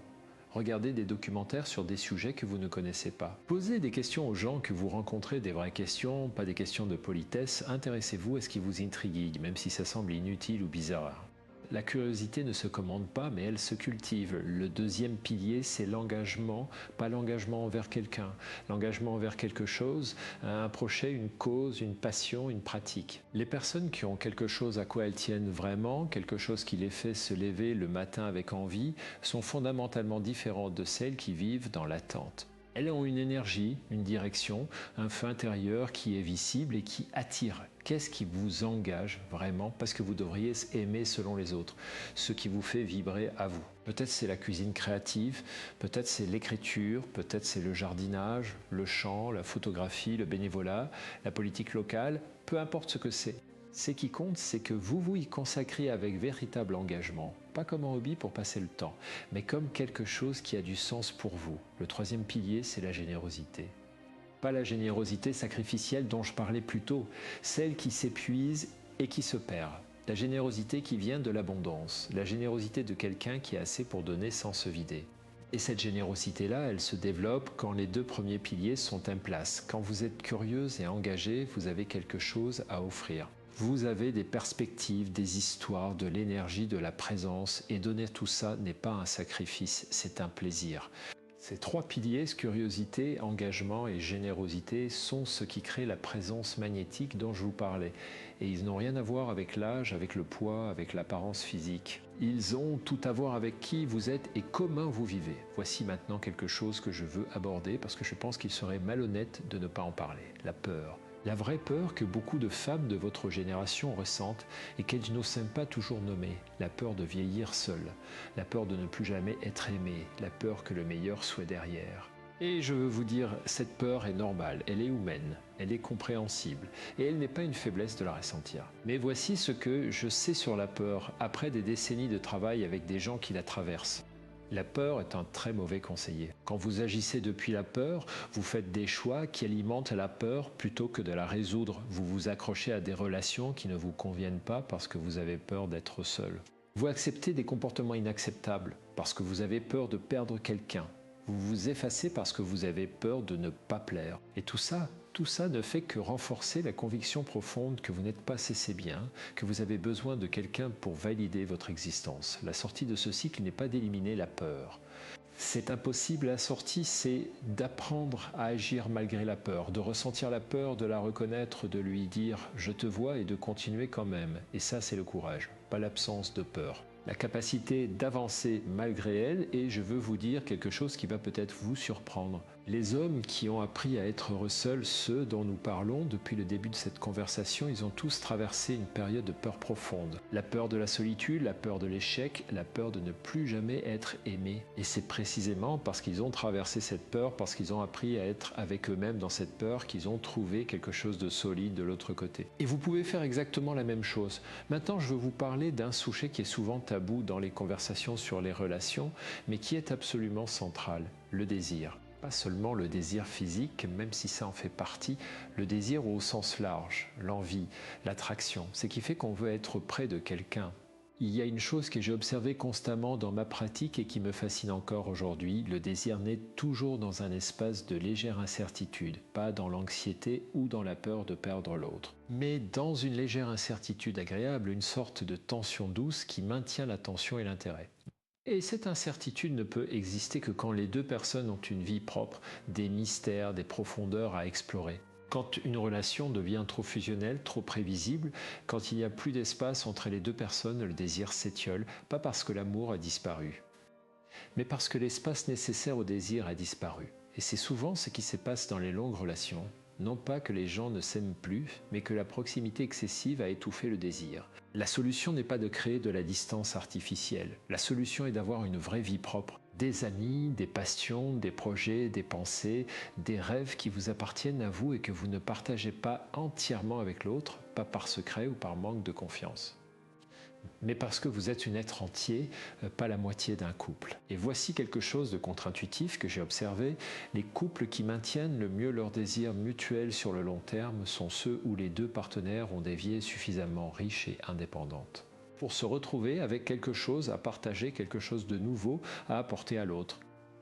Regardez des documentaires sur des sujets que vous ne connaissez pas. Posez des questions aux gens que vous rencontrez, des vraies questions, pas des questions de politesse. Intéressez-vous à ce qui vous intrigue, même si ça semble inutile ou bizarre. La curiosité ne se commande pas, mais elle se cultive. Le deuxième pilier, c'est l'engagement, pas l'engagement envers quelqu'un, l'engagement envers quelque chose, un projet, une cause, une passion, une pratique. Les personnes qui ont quelque chose à quoi elles tiennent vraiment, quelque chose qui les fait se lever le matin avec envie, sont fondamentalement différentes de celles qui vivent dans l'attente. Elles ont une énergie, une direction, un feu intérieur qui est visible et qui attire. Qu'est-ce qui vous engage vraiment? Parce que vous devriez aimer selon les autres, ce qui vous fait vibrer à vous. Peut-être c'est la cuisine créative, peut-être c'est l'écriture, peut-être c'est le jardinage, le chant, la photographie, le bénévolat, la politique locale, peu importe ce que c'est. Ce qui compte, c'est que vous vous y consacriez avec véritable engagement, pas comme un hobby pour passer le temps, mais comme quelque chose qui a du sens pour vous. Le troisième pilier, c'est la générosité. Pas la générosité sacrificielle dont je parlais plus tôt, celle qui s'épuise et qui se perd. La générosité qui vient de l'abondance, la générosité de quelqu'un qui a assez pour donner sans se vider. Et cette générosité-là, elle se développe quand les 2 premiers piliers sont en place. Quand vous êtes curieuse et engagée, vous avez quelque chose à offrir. Vous avez des perspectives, des histoires, de l'énergie, de la présence, et donner tout ça n'est pas un sacrifice, c'est un plaisir. Ces 3 piliers, curiosité, engagement et générosité, sont ce qui crée la présence magnétique dont je vous parlais. Et ils n'ont rien à voir avec l'âge, avec le poids, avec l'apparence physique. Ils ont tout à voir avec qui vous êtes et comment vous vivez. Voici maintenant quelque chose que je veux aborder parce que je pense qu'il serait malhonnête de ne pas en parler. La peur. La vraie peur que beaucoup de femmes de votre génération ressentent et qu'elles n'osent pas toujours nommer. La peur de vieillir seule, la peur de ne plus jamais être aimée, la peur que le meilleur soit derrière. Et je veux vous dire, cette peur est normale, elle est humaine, elle est compréhensible et elle n'est pas une faiblesse de la ressentir. Mais voici ce que je sais sur la peur après des décennies de travail avec des gens qui la traversent. La peur est un très mauvais conseiller. Quand vous agissez depuis la peur, vous faites des choix qui alimentent la peur plutôt que de la résoudre. Vous vous accrochez à des relations qui ne vous conviennent pas parce que vous avez peur d'être seul. Vous acceptez des comportements inacceptables parce que vous avez peur de perdre quelqu'un. Vous vous effacez parce que vous avez peur de ne pas plaire. Et tout ça ne fait que renforcer la conviction profonde que vous n'êtes pas assez bien, que vous avez besoin de quelqu'un pour valider votre existence. La sortie de ce cycle n'est pas d'éliminer la peur. C'est impossible, la sortie, c'est d'apprendre à agir malgré la peur, de ressentir la peur, de la reconnaître, de lui dire « je te vois » et de continuer quand même. Et ça, c'est le courage, pas l'absence de peur. La capacité d'avancer malgré elle, et je veux vous dire quelque chose qui va peut-être vous surprendre. Les hommes qui ont appris à être heureux seuls, ceux dont nous parlons depuis le début de cette conversation, ils ont tous traversé une période de peur profonde. La peur de la solitude, la peur de l'échec, la peur de ne plus jamais être aimé. Et c'est précisément parce qu'ils ont traversé cette peur, parce qu'ils ont appris à être avec eux-mêmes dans cette peur, qu'ils ont trouvé quelque chose de solide de l'autre côté. Et vous pouvez faire exactement la même chose. Maintenant, je veux vous parler d'un sujet qui est souvent tabou dans les conversations sur les relations, mais qui est absolument central, le désir. Pas seulement le désir physique, même si ça en fait partie, le désir au sens large, l'envie, l'attraction, ce qui fait qu'on veut être près de quelqu'un. Il y a une chose que j'ai observée constamment dans ma pratique et qui me fascine encore aujourd'hui, le désir naît toujours dans un espace de légère incertitude, pas dans l'anxiété ou dans la peur de perdre l'autre, mais dans une légère incertitude agréable, une sorte de tension douce qui maintient l'attention et l'intérêt. Et cette incertitude ne peut exister que quand les 2 personnes ont une vie propre, des mystères, des profondeurs à explorer. Quand une relation devient trop fusionnelle, trop prévisible, quand il n'y a plus d'espace entre les 2 personnes, le désir s'étiole, pas parce que l'amour a disparu, mais parce que l'espace nécessaire au désir a disparu. Et c'est souvent ce qui se passe dans les longues relations. Non pas que les gens ne s'aiment plus, mais que la proximité excessive a étouffé le désir. La solution n'est pas de créer de la distance artificielle. La solution est d'avoir une vraie vie propre. Des amis, des passions, des projets, des pensées, des rêves qui vous appartiennent à vous et que vous ne partagez pas entièrement avec l'autre, pas par secret ou par manque de confiance, mais parce que vous êtes un être entier, pas la moitié d'un couple. Et voici quelque chose de contre-intuitif que j'ai observé. Les couples qui maintiennent le mieux leur désir mutuel sur le long terme sont ceux où les 2 partenaires ont des vies suffisamment riches et indépendantes pour se retrouver avec quelque chose à partager, quelque chose de nouveau à apporter à l'autre.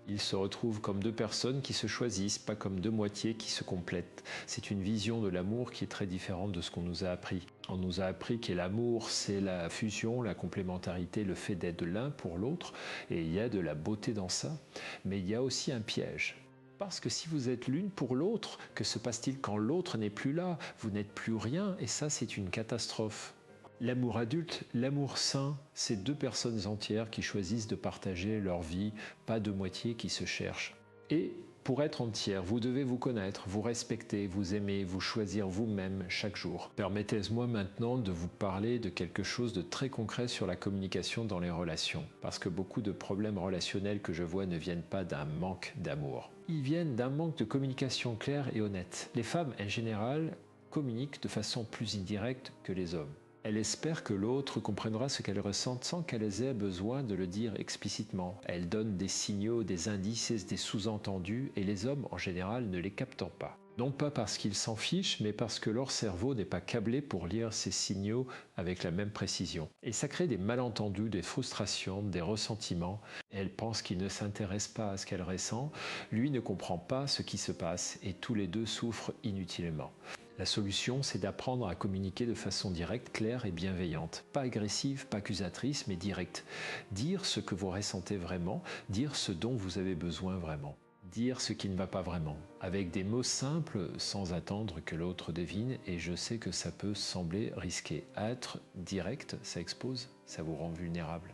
Ils se retrouvent comme 2 personnes qui se choisissent, pas comme 2 moitiés qui se complètent. C'est une vision de l'amour qui est très différente de ce qu'on nous a appris. On nous a appris que l'amour, c'est la fusion, la complémentarité, le fait d'être l'un pour l'autre, et il y a de la beauté dans ça. Mais il y a aussi un piège. Parce que si vous êtes l'une pour l'autre, que se passe-t-il quand l'autre n'est plus là? Vous n'êtes plus rien, et ça, c'est une catastrophe. L'amour adulte, l'amour sain, c'est 2 personnes entières qui choisissent de partager leur vie, pas 2 moitiés qui se cherchent. Et pour être entière, vous devez vous connaître, vous respecter, vous aimer, vous choisir vous-même chaque jour. Permettez-moi maintenant de vous parler de quelque chose de très concret sur la communication dans les relations, parce que beaucoup de problèmes relationnels que je vois ne viennent pas d'un manque d'amour. Ils viennent d'un manque de communication claire et honnête. Les femmes, en général, communiquent de façon plus indirecte que les hommes. Elle espère que l'autre comprendra ce qu'elle ressent sans qu'elle ait besoin de le dire explicitement. Elle donne des signaux, des indices, des sous-entendus et les hommes en général ne les captent pas. Non pas parce qu'ils s'en fichent, mais parce que leur cerveau n'est pas câblé pour lire ces signaux avec la même précision. Et ça crée des malentendus, des frustrations, des ressentiments. Elle pense qu'il ne s'intéresse pas à ce qu'elle ressent, lui ne comprend pas ce qui se passe, et tous les deux souffrent inutilement. La solution, c'est d'apprendre à communiquer de façon directe, claire et bienveillante. Pas agressive, pas accusatrice, mais directe. Dire ce que vous ressentez vraiment, dire ce dont vous avez besoin vraiment. Dire ce qui ne va pas vraiment, avec des mots simples, sans attendre que l'autre devine, et je sais que ça peut sembler risqué. Être direct, ça expose, ça vous rend vulnérable.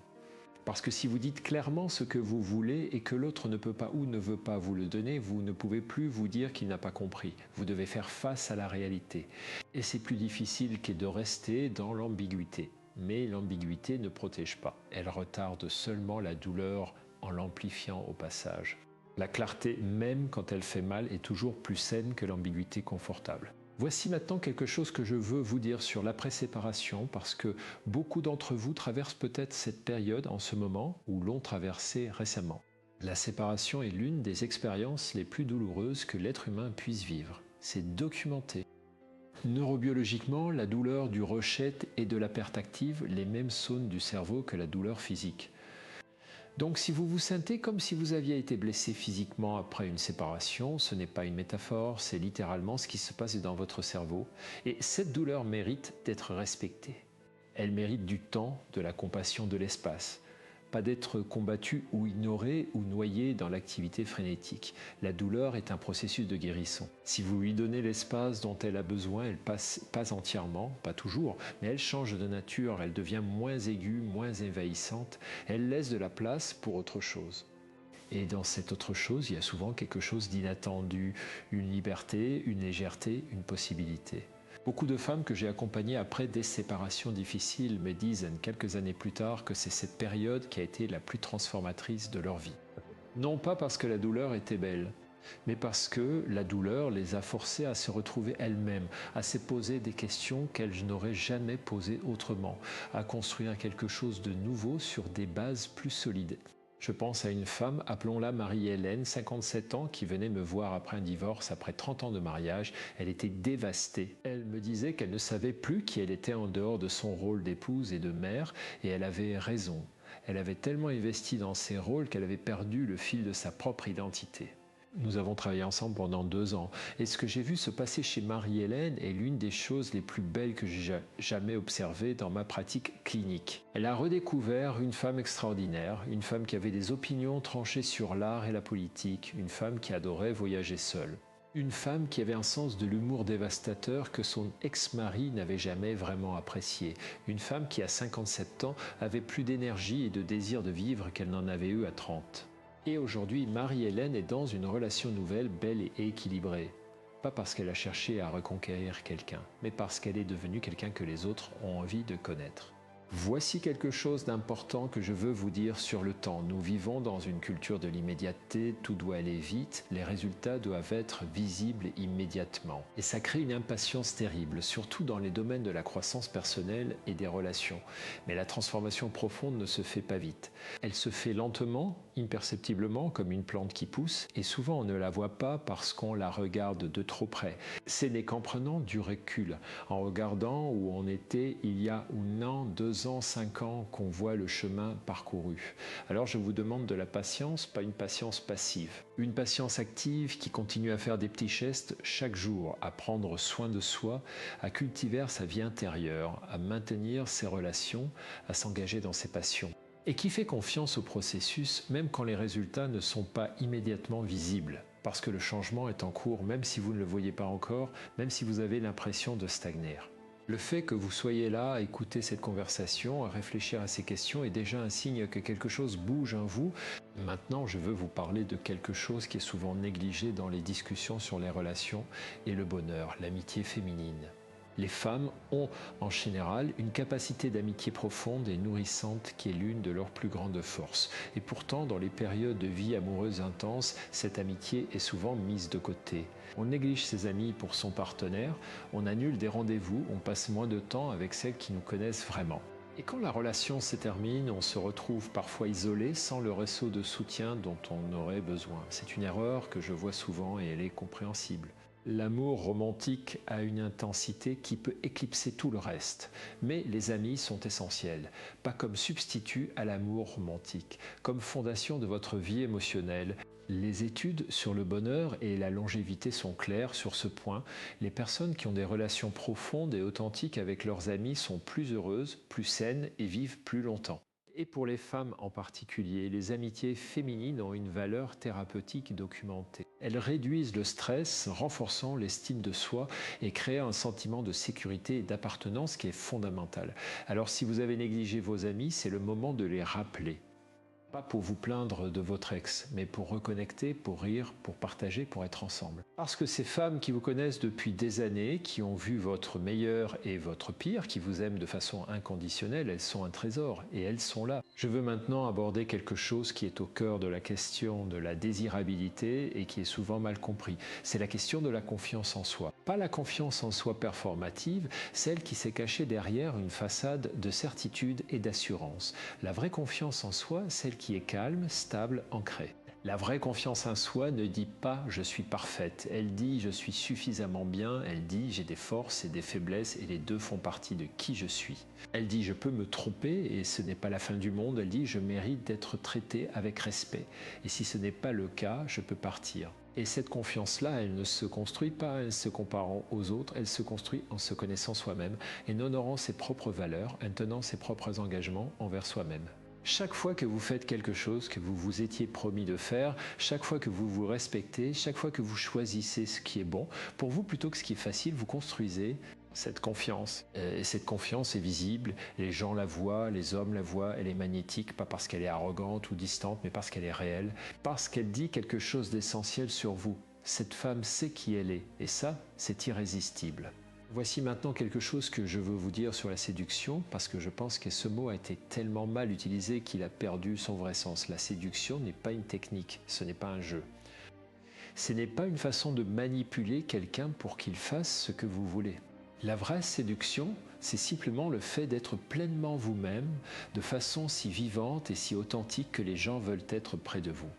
Parce que si vous dites clairement ce que vous voulez et que l'autre ne peut pas ou ne veut pas vous le donner, vous ne pouvez plus vous dire qu'il n'a pas compris. Vous devez faire face à la réalité. Et c'est plus difficile que de rester dans l'ambiguïté. Mais l'ambiguïté ne protège pas. Elle retarde seulement la douleur en l'amplifiant au passage. La clarté, même quand elle fait mal, est toujours plus saine que l'ambiguïté confortable. Voici maintenant quelque chose que je veux vous dire sur l'après-séparation, parce que beaucoup d'entre vous traversent peut-être cette période en ce moment ou l'ont traversée récemment. La séparation est l'une des expériences les plus douloureuses que l'être humain puisse vivre. C'est documenté. Neurobiologiquement, la douleur du rejet et de la perte active les mêmes zones du cerveau que la douleur physique. Donc si vous vous sentez comme si vous aviez été blessé physiquement après une séparation, ce n'est pas une métaphore, c'est littéralement ce qui se passe dans votre cerveau. Et cette douleur mérite d'être respectée. Elle mérite du temps, de la compassion, de l'espace. Pas d'être combattu ou ignoré ou noyé dans l'activité frénétique. La douleur est un processus de guérison. Si vous lui donnez l'espace dont elle a besoin, elle passe pas entièrement, pas toujours, mais elle change de nature, elle devient moins aiguë, moins envahissante, elle laisse de la place pour autre chose. Et dans cette autre chose, il y a souvent quelque chose d'inattendu, une liberté, une légèreté, une possibilité. Beaucoup de femmes que j'ai accompagnées après des séparations difficiles me disent quelques années plus tard que c'est cette période qui a été la plus transformatrice de leur vie. Non pas parce que la douleur était belle, mais parce que la douleur les a forcées à se retrouver elles-mêmes, à se poser des questions qu'elles n'auraient jamais posées autrement, à construire quelque chose de nouveau sur des bases plus solides. Je pense à une femme, appelons-la Marie-Hélène, 57 ans, qui venait me voir après un divorce, après 30 ans de mariage. Elle était dévastée. Elle me disait qu'elle ne savait plus qui elle était en dehors de son rôle d'épouse et de mère, et elle avait raison. Elle avait tellement investi dans ses rôles qu'elle avait perdu le fil de sa propre identité. Nous avons travaillé ensemble pendant 2 ans. Et ce que j'ai vu se passer chez Marie-Hélène est l'une des choses les plus belles que j'ai jamais observées dans ma pratique clinique. Elle a redécouvert une femme extraordinaire, une femme qui avait des opinions tranchées sur l'art et la politique, une femme qui adorait voyager seule. Une femme qui avait un sens de l'humour dévastateur que son ex-mari n'avait jamais vraiment apprécié. Une femme qui, à 57 ans, avait plus d'énergie et de désir de vivre qu'elle n'en avait eu à 30. Et aujourd'hui, Marie-Hélène est dans une relation nouvelle, belle et équilibrée. Pas parce qu'elle a cherché à reconquérir quelqu'un, mais parce qu'elle est devenue quelqu'un que les autres ont envie de connaître. Voici quelque chose d'important que je veux vous dire sur le temps. Nous vivons dans une culture de l'immédiateté, tout doit aller vite, les résultats doivent être visibles immédiatement. Et ça crée une impatience terrible, surtout dans les domaines de la croissance personnelle et des relations. Mais la transformation profonde ne se fait pas vite. Elle se fait lentement, imperceptiblement, comme une plante qui pousse, et souvent on ne la voit pas parce qu'on la regarde de trop près. Ce n'est qu'en prenant du recul, en regardant où on était il y a un an, 2 ans, 5 ans, qu'on voit le chemin parcouru. Alors je vous demande de la patience, pas une patience passive. Une patience active qui continue à faire des petits gestes chaque jour, à prendre soin de soi, à cultiver sa vie intérieure, à maintenir ses relations, à s'engager dans ses passions. Et qui fait confiance au processus même quand les résultats ne sont pas immédiatement visibles. Parce que le changement est en cours même si vous ne le voyez pas encore, même si vous avez l'impression de stagner. Le fait que vous soyez là à écouter cette conversation, à réfléchir à ces questions est déjà un signe que quelque chose bouge en vous. Maintenant, je veux vous parler de quelque chose qui est souvent négligé dans les discussions sur les relations et le bonheur, l'amitié féminine. Les femmes ont en général une capacité d'amitié profonde et nourrissante qui est l'une de leurs plus grandes forces. Et pourtant, dans les périodes de vie amoureuse intense, cette amitié est souvent mise de côté. On néglige ses amis pour son partenaire, on annule des rendez-vous, on passe moins de temps avec celles qui nous connaissent vraiment. Et quand la relation se termine, on se retrouve parfois isolé sans le réseau de soutien dont on aurait besoin. C'est une erreur que je vois souvent et elle est compréhensible. L'amour romantique a une intensité qui peut éclipser tout le reste, mais les amis sont essentiels, pas comme substitut à l'amour romantique, comme fondation de votre vie émotionnelle. Les études sur le bonheur et la longévité sont claires sur ce point. Les personnes qui ont des relations profondes et authentiques avec leurs amis sont plus heureuses, plus saines et vivent plus longtemps. Et pour les femmes en particulier, les amitiés féminines ont une valeur thérapeutique documentée. Elles réduisent le stress, renforçant l'estime de soi et créent un sentiment de sécurité et d'appartenance qui est fondamental. Alors si vous avez négligé vos amis, c'est le moment de les rappeler. Pas pour vous plaindre de votre ex, mais pour reconnecter, pour rire, pour partager, pour être ensemble. Parce que ces femmes qui vous connaissent depuis des années, qui ont vu votre meilleur et votre pire, qui vous aiment de façon inconditionnelle, elles sont un trésor et elles sont là. Je veux maintenant aborder quelque chose qui est au cœur de la question de la désirabilité et qui est souvent mal compris. C'est la question de la confiance en soi. Pas la confiance en soi performative, celle qui s'est cachée derrière une façade de certitude et d'assurance. La vraie confiance en soi, celle qui est calme, stable, ancrée. La vraie confiance en soi ne dit pas « je suis parfaite », elle dit « je suis suffisamment bien », elle dit « j'ai des forces et des faiblesses et les deux font partie de qui je suis ». Elle dit « je peux me tromper et ce n'est pas la fin du monde », elle dit « je mérite d'être traitée avec respect et si ce n'est pas le cas, je peux partir ». Et cette confiance-là, elle ne se construit pas en se comparant aux autres, elle se construit en se connaissant soi-même et en honorant ses propres valeurs, en tenant ses propres engagements envers soi-même. Chaque fois que vous faites quelque chose que vous vous étiez promis de faire, chaque fois que vous vous respectez, chaque fois que vous choisissez ce qui est bon, pour vous plutôt que ce qui est facile, vous construisez cette confiance. Et cette confiance est visible, les gens la voient, les hommes la voient, elle est magnétique, pas parce qu'elle est arrogante ou distante, mais parce qu'elle est réelle, parce qu'elle dit quelque chose d'essentiel sur vous. Cette femme sait qui elle est, et ça, c'est irrésistible. Voici maintenant quelque chose que je veux vous dire sur la séduction, parce que je pense que ce mot a été tellement mal utilisé qu'il a perdu son vrai sens. La séduction n'est pas une technique, ce n'est pas un jeu. Ce n'est pas une façon de manipuler quelqu'un pour qu'il fasse ce que vous voulez. La vraie séduction, c'est simplement le fait d'être pleinement vous-même, de façon si vivante et si authentique que les gens veulent être près de vous.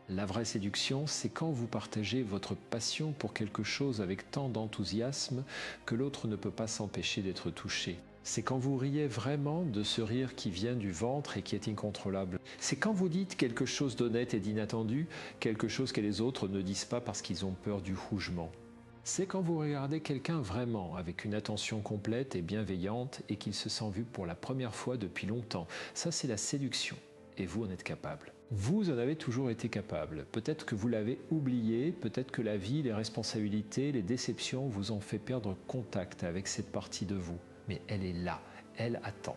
La vraie séduction, c'est quand vous partagez votre passion pour quelque chose avec tant d'enthousiasme que l'autre ne peut pas s'empêcher d'être touché. C'est quand vous riez vraiment de ce rire qui vient du ventre et qui est incontrôlable. C'est quand vous dites quelque chose d'honnête et d'inattendu, quelque chose que les autres ne disent pas parce qu'ils ont peur du jugement. C'est quand vous regardez quelqu'un vraiment avec une attention complète et bienveillante et qu'il se sent vu pour la première fois depuis longtemps. Ça, c'est la séduction. Et vous en êtes capable. Vous en avez toujours été capable. Peut-être que vous l'avez oublié, peut-être que la vie, les responsabilités, les déceptions vous ont fait perdre contact avec cette partie de vous. Mais elle est là, elle attend.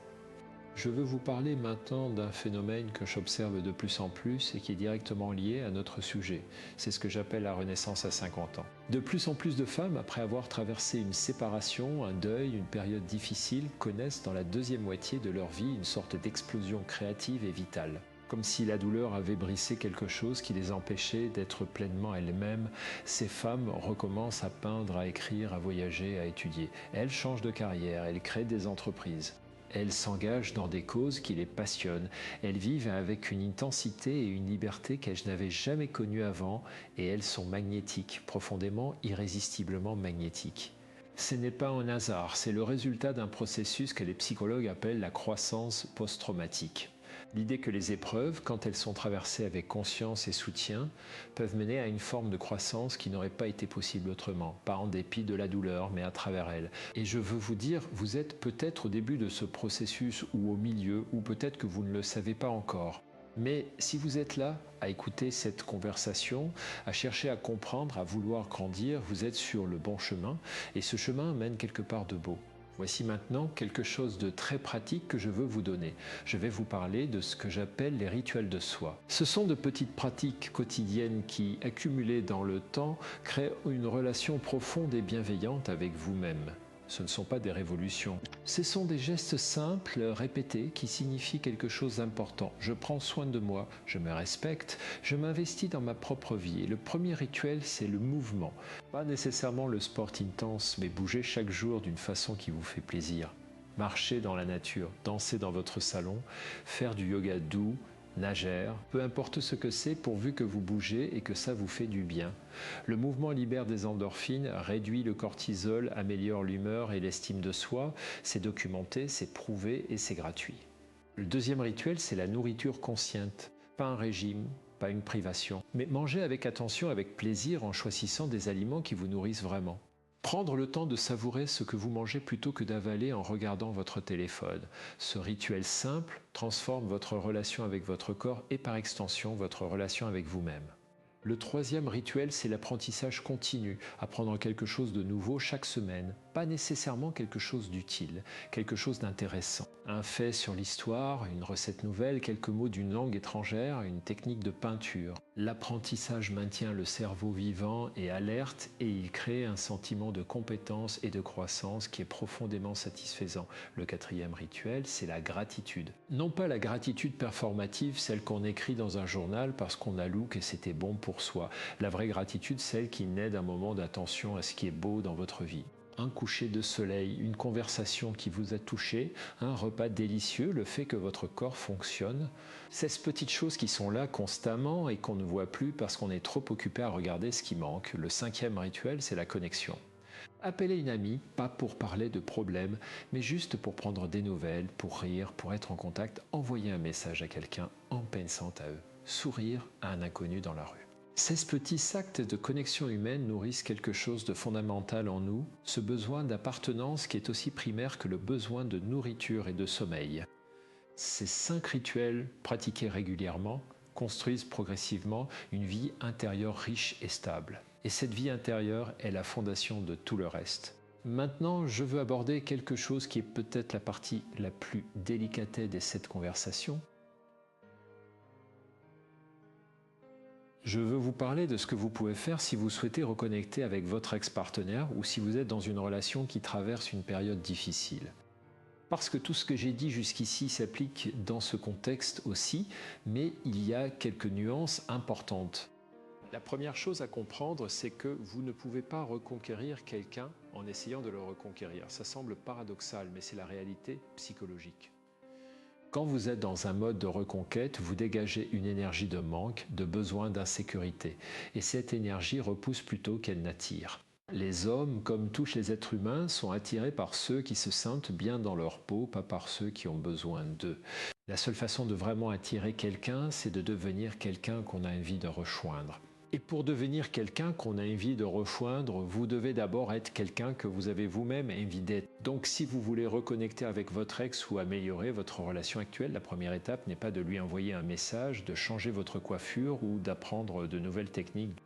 Je veux vous parler maintenant d'un phénomène que j'observe de plus en plus et qui est directement lié à notre sujet. C'est ce que j'appelle la renaissance à 50 ans. De plus en plus de femmes, après avoir traversé une séparation, un deuil, une période difficile, connaissent dans la deuxième moitié de leur vie une sorte d'explosion créative et vitale. Comme si la douleur avait brisé quelque chose qui les empêchait d'être pleinement elles-mêmes, ces femmes recommencent à peindre, à écrire, à voyager, à étudier. Elles changent de carrière, elles créent des entreprises. Elles s'engagent dans des causes qui les passionnent. Elles vivent avec une intensité et une liberté qu'elles n'avaient jamais connues avant et elles sont magnétiques, profondément, irrésistiblement magnétiques. Ce n'est pas un hasard, c'est le résultat d'un processus que les psychologues appellent la croissance post-traumatique. L'idée que les épreuves, quand elles sont traversées avec conscience et soutien, peuvent mener à une forme de croissance qui n'aurait pas été possible autrement, pas en dépit de la douleur, mais à travers elle. Et je veux vous dire, vous êtes peut-être au début de ce processus ou au milieu, ou peut-être que vous ne le savez pas encore. Mais si vous êtes là à écouter cette conversation, à chercher à comprendre, à vouloir grandir, vous êtes sur le bon chemin, et ce chemin mène quelque part de beau. Voici maintenant quelque chose de très pratique que je veux vous donner. Je vais vous parler de ce que j'appelle les rituels de soi. Ce sont de petites pratiques quotidiennes qui, accumulées dans le temps, créent une relation profonde et bienveillante avec vous-même. Ce ne sont pas des révolutions. Ce sont des gestes simples, répétés, qui signifient quelque chose d'important. Je prends soin de moi, je me respecte, je m'investis dans ma propre vie. Et le premier rituel, c'est le mouvement. Pas nécessairement le sport intense, mais bouger chaque jour d'une façon qui vous fait plaisir. Marcher dans la nature, danser dans votre salon, faire du yoga doux, nagère, peu importe ce que c'est pourvu que vous bougez et que ça vous fait du bien. Le mouvement libère des endorphines, réduit le cortisol, améliore l'humeur et l'estime de soi. C'est documenté, c'est prouvé et c'est gratuit. Le deuxième rituel, c'est la nourriture consciente. Pas un régime, pas une privation, mais manger avec attention, avec plaisir en choisissant des aliments qui vous nourrissent vraiment. Prendre le temps de savourer ce que vous mangez plutôt que d'avaler en regardant votre téléphone. Ce rituel simple transforme votre relation avec votre corps et par extension votre relation avec vous-même. Le troisième rituel, c'est l'apprentissage continu, apprendre quelque chose de nouveau chaque semaine, pas nécessairement quelque chose d'utile, quelque chose d'intéressant. Un fait sur l'histoire, une recette nouvelle, quelques mots d'une langue étrangère, une technique de peinture. L'apprentissage maintient le cerveau vivant et alerte et il crée un sentiment de compétence et de croissance qui est profondément satisfaisant. Le quatrième rituel, c'est la gratitude. Non pas la gratitude performative, celle qu'on écrit dans un journal parce qu'on a lu que c'était bon pour soi. La vraie gratitude, celle qui naît d'un moment d'attention à ce qui est beau dans votre vie. Un coucher de soleil, une conversation qui vous a touché, un repas délicieux, le fait que votre corps fonctionne. Ces petites choses qui sont là constamment et qu'on ne voit plus parce qu'on est trop occupé à regarder ce qui manque. Le cinquième rituel, c'est la connexion. Appelez une amie, pas pour parler de problèmes, mais juste pour prendre des nouvelles, pour rire, pour être en contact, envoyer un message à quelqu'un en pensant à eux. Sourire à un inconnu dans la rue. Ces petits actes de connexion humaine nourrissent quelque chose de fondamental en nous, ce besoin d'appartenance qui est aussi primaire que le besoin de nourriture et de sommeil. Ces 5 rituels pratiqués régulièrement construisent progressivement une vie intérieure riche et stable. Et cette vie intérieure est la fondation de tout le reste. Maintenant, je veux aborder quelque chose qui est peut-être la partie la plus délicate de cette conversation. Je veux vous parler de ce que vous pouvez faire si vous souhaitez reconnecter avec votre ex-partenaire ou si vous êtes dans une relation qui traverse une période difficile. Parce que tout ce que j'ai dit jusqu'ici s'applique dans ce contexte aussi, mais il y a quelques nuances importantes. La première chose à comprendre, c'est que vous ne pouvez pas reconquérir quelqu'un en essayant de le reconquérir. Ça semble paradoxal, mais c'est la réalité psychologique. Quand vous êtes dans un mode de reconquête, vous dégagez une énergie de manque, de besoin, d'insécurité. Et cette énergie repousse plutôt qu'elle n'attire. Les hommes, comme tous les êtres humains, sont attirés par ceux qui se sentent bien dans leur peau, pas par ceux qui ont besoin d'eux. La seule façon de vraiment attirer quelqu'un, c'est de devenir quelqu'un qu'on a envie de rejoindre. Et pour devenir quelqu'un qu'on a envie de rejoindre, vous devez d'abord être quelqu'un que vous avez vous-même envie d'être. Donc si vous voulez reconnecter avec votre ex ou améliorer votre relation actuelle, la première étape n'est pas de lui envoyer un message, de changer votre coiffure ou d'apprendre de nouvelles techniques.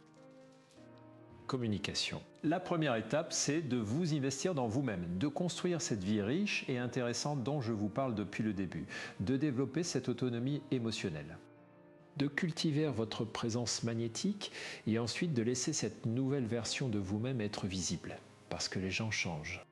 Communication. La première étape, c'est de vous investir dans vous-même, de construire cette vie riche et intéressante dont je vous parle depuis le début, de développer cette autonomie émotionnelle, de cultiver votre présence magnétique et ensuite de laisser cette nouvelle version de vous-même être visible, parce que les gens changent.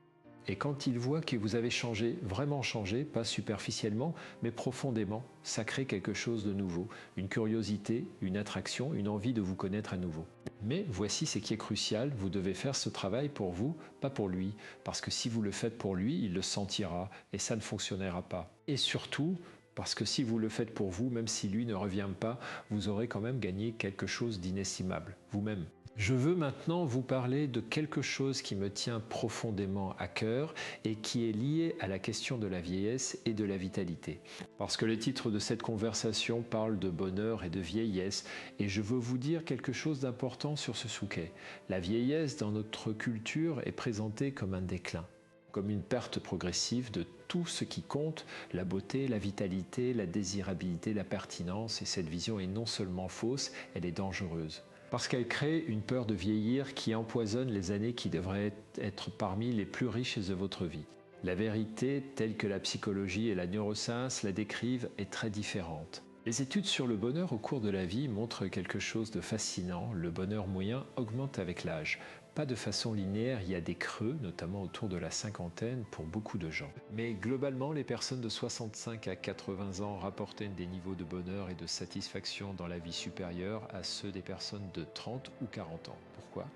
Et quand ils voient que vous avez changé, vraiment changé, pas superficiellement, mais profondément, ça crée quelque chose de nouveau, une curiosité, une attraction, une envie de vous connaître à nouveau. Mais voici ce qui est crucial, vous devez faire ce travail pour vous, pas pour lui, parce que si vous le faites pour lui, il le sentira et ça ne fonctionnera pas. Et surtout, parce que si vous le faites pour vous, même si lui ne revient pas, vous aurez quand même gagné quelque chose d'inestimable, vous-même. Je veux maintenant vous parler de quelque chose qui me tient profondément à cœur et qui est lié à la question de la vieillesse et de la vitalité. Parce que le titre de cette conversation parle de bonheur et de vieillesse et je veux vous dire quelque chose d'important sur ce sujet. La vieillesse dans notre culture est présentée comme un déclin, comme une perte progressive de tout ce qui compte, la beauté, la vitalité, la désirabilité, la pertinence, et cette vision est non seulement fausse, elle est dangereuse. Parce qu'elle crée une peur de vieillir qui empoisonne les années qui devraient être parmi les plus riches de votre vie. La vérité, telle que la psychologie et la neuroscience la décrivent, est très différente. Les études sur le bonheur au cours de la vie montrent quelque chose de fascinant. Le bonheur moyen augmente avec l'âge. Pas de façon linéaire, il y a des creux, notamment autour de la cinquantaine pour beaucoup de gens. Mais globalement, les personnes de 65 à 80 ans rapportaient des niveaux de bonheur et de satisfaction dans la vie supérieurs à ceux des personnes de 30 ou 40 ans. Pourquoi ?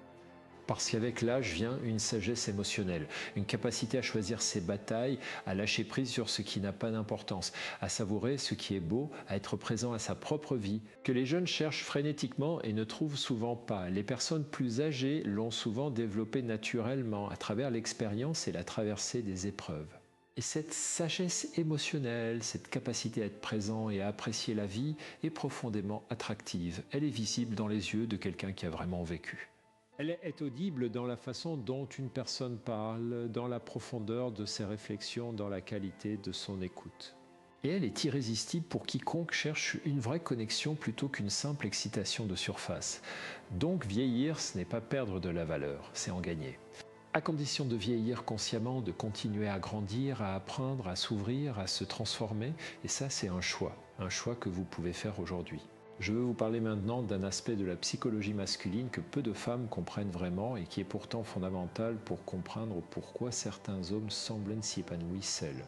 Parce qu'avec l'âge vient une sagesse émotionnelle, une capacité à choisir ses batailles, à lâcher prise sur ce qui n'a pas d'importance, à savourer ce qui est beau, à être présent à sa propre vie, que les jeunes cherchent frénétiquement et ne trouvent souvent pas. Les personnes plus âgées l'ont souvent développé naturellement à travers l'expérience et la traversée des épreuves. Et cette sagesse émotionnelle, cette capacité à être présent et à apprécier la vie est profondément attractive. Elle est visible dans les yeux de quelqu'un qui a vraiment vécu. Elle est audible dans la façon dont une personne parle, dans la profondeur de ses réflexions, dans la qualité de son écoute. Et elle est irrésistible pour quiconque cherche une vraie connexion plutôt qu'une simple excitation de surface. Donc vieillir, ce n'est pas perdre de la valeur, c'est en gagner. À condition de vieillir consciemment, de continuer à grandir, à apprendre, à s'ouvrir, à se transformer, et ça c'est un choix que vous pouvez faire aujourd'hui. Je veux vous parler maintenant d'un aspect de la psychologie masculine que peu de femmes comprennent vraiment et qui est pourtant fondamental pour comprendre pourquoi certains hommes semblent s'y épanouir seuls.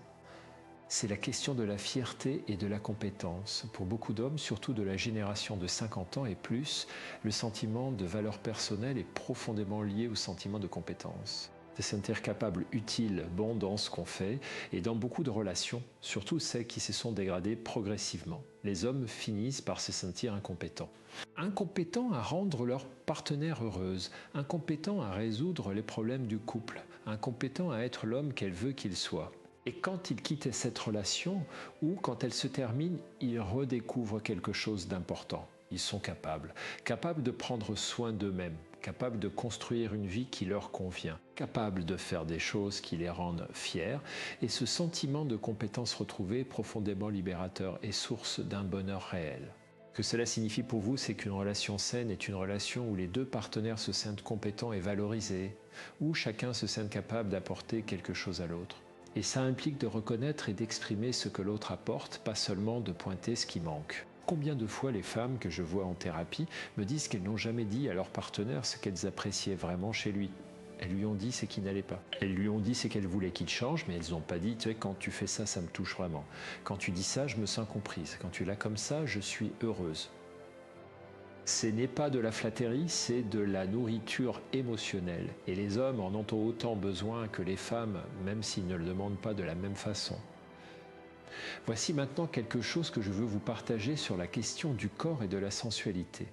C'est la question de la fierté et de la compétence. Pour beaucoup d'hommes, surtout de la génération de 50 ans et plus, le sentiment de valeur personnelle est profondément lié au sentiment de compétence. De se sentir capable, utile, bon dans ce qu'on fait, et dans beaucoup de relations, surtout celles qui se sont dégradées progressivement. Les hommes finissent par se sentir incompétents. Incompétents à rendre leur partenaire heureuse, incompétents à résoudre les problèmes du couple, incompétents à être l'homme qu'elle veut qu'il soit. Et quand ils quittent cette relation, ou quand elle se termine, ils redécouvrent quelque chose d'important. Ils sont capables de prendre soin d'eux-mêmes, capables de construire une vie qui leur convient, capables de faire des choses qui les rendent fiers, et ce sentiment de compétence retrouvée est profondément libérateur et source d'un bonheur réel. Ce que cela signifie pour vous, c'est qu'une relation saine est une relation où les deux partenaires se sentent compétents et valorisés, où chacun se sent capable d'apporter quelque chose à l'autre. Et ça implique de reconnaître et d'exprimer ce que l'autre apporte, pas seulement de pointer ce qui manque. Combien de fois les femmes que je vois en thérapie me disent qu'elles n'ont jamais dit à leur partenaire ce qu'elles appréciaient vraiment chez lui. Elles lui ont dit ce qui n'allait pas. Elles lui ont dit ce qu'elles voulaient qu'il change, mais elles n'ont pas dit, tu sais, quand tu fais ça, ça me touche vraiment. Quand tu dis ça, je me sens comprise. Quand tu l'as comme ça, je suis heureuse. Ce n'est pas de la flatterie, c'est de la nourriture émotionnelle. Et les hommes en ont autant besoin que les femmes, même s'ils ne le demandent pas de la même façon. Voici maintenant quelque chose que je veux vous partager sur la question du corps et de la sensualité.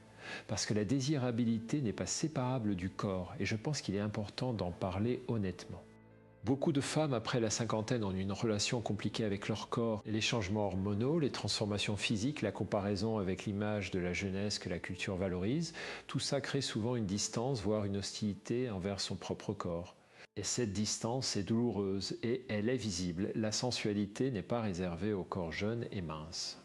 Parce que la désirabilité n'est pas séparable du corps, et je pense qu'il est important d'en parler honnêtement. Beaucoup de femmes, après la cinquantaine, ont une relation compliquée avec leur corps. Les changements hormonaux, les transformations physiques, la comparaison avec l'image de la jeunesse que la culture valorise, tout ça crée souvent une distance, voire une hostilité envers son propre corps. Et cette distance est douloureuse et elle est visible. La sensualité n'est pas réservée au corps jeune et mince.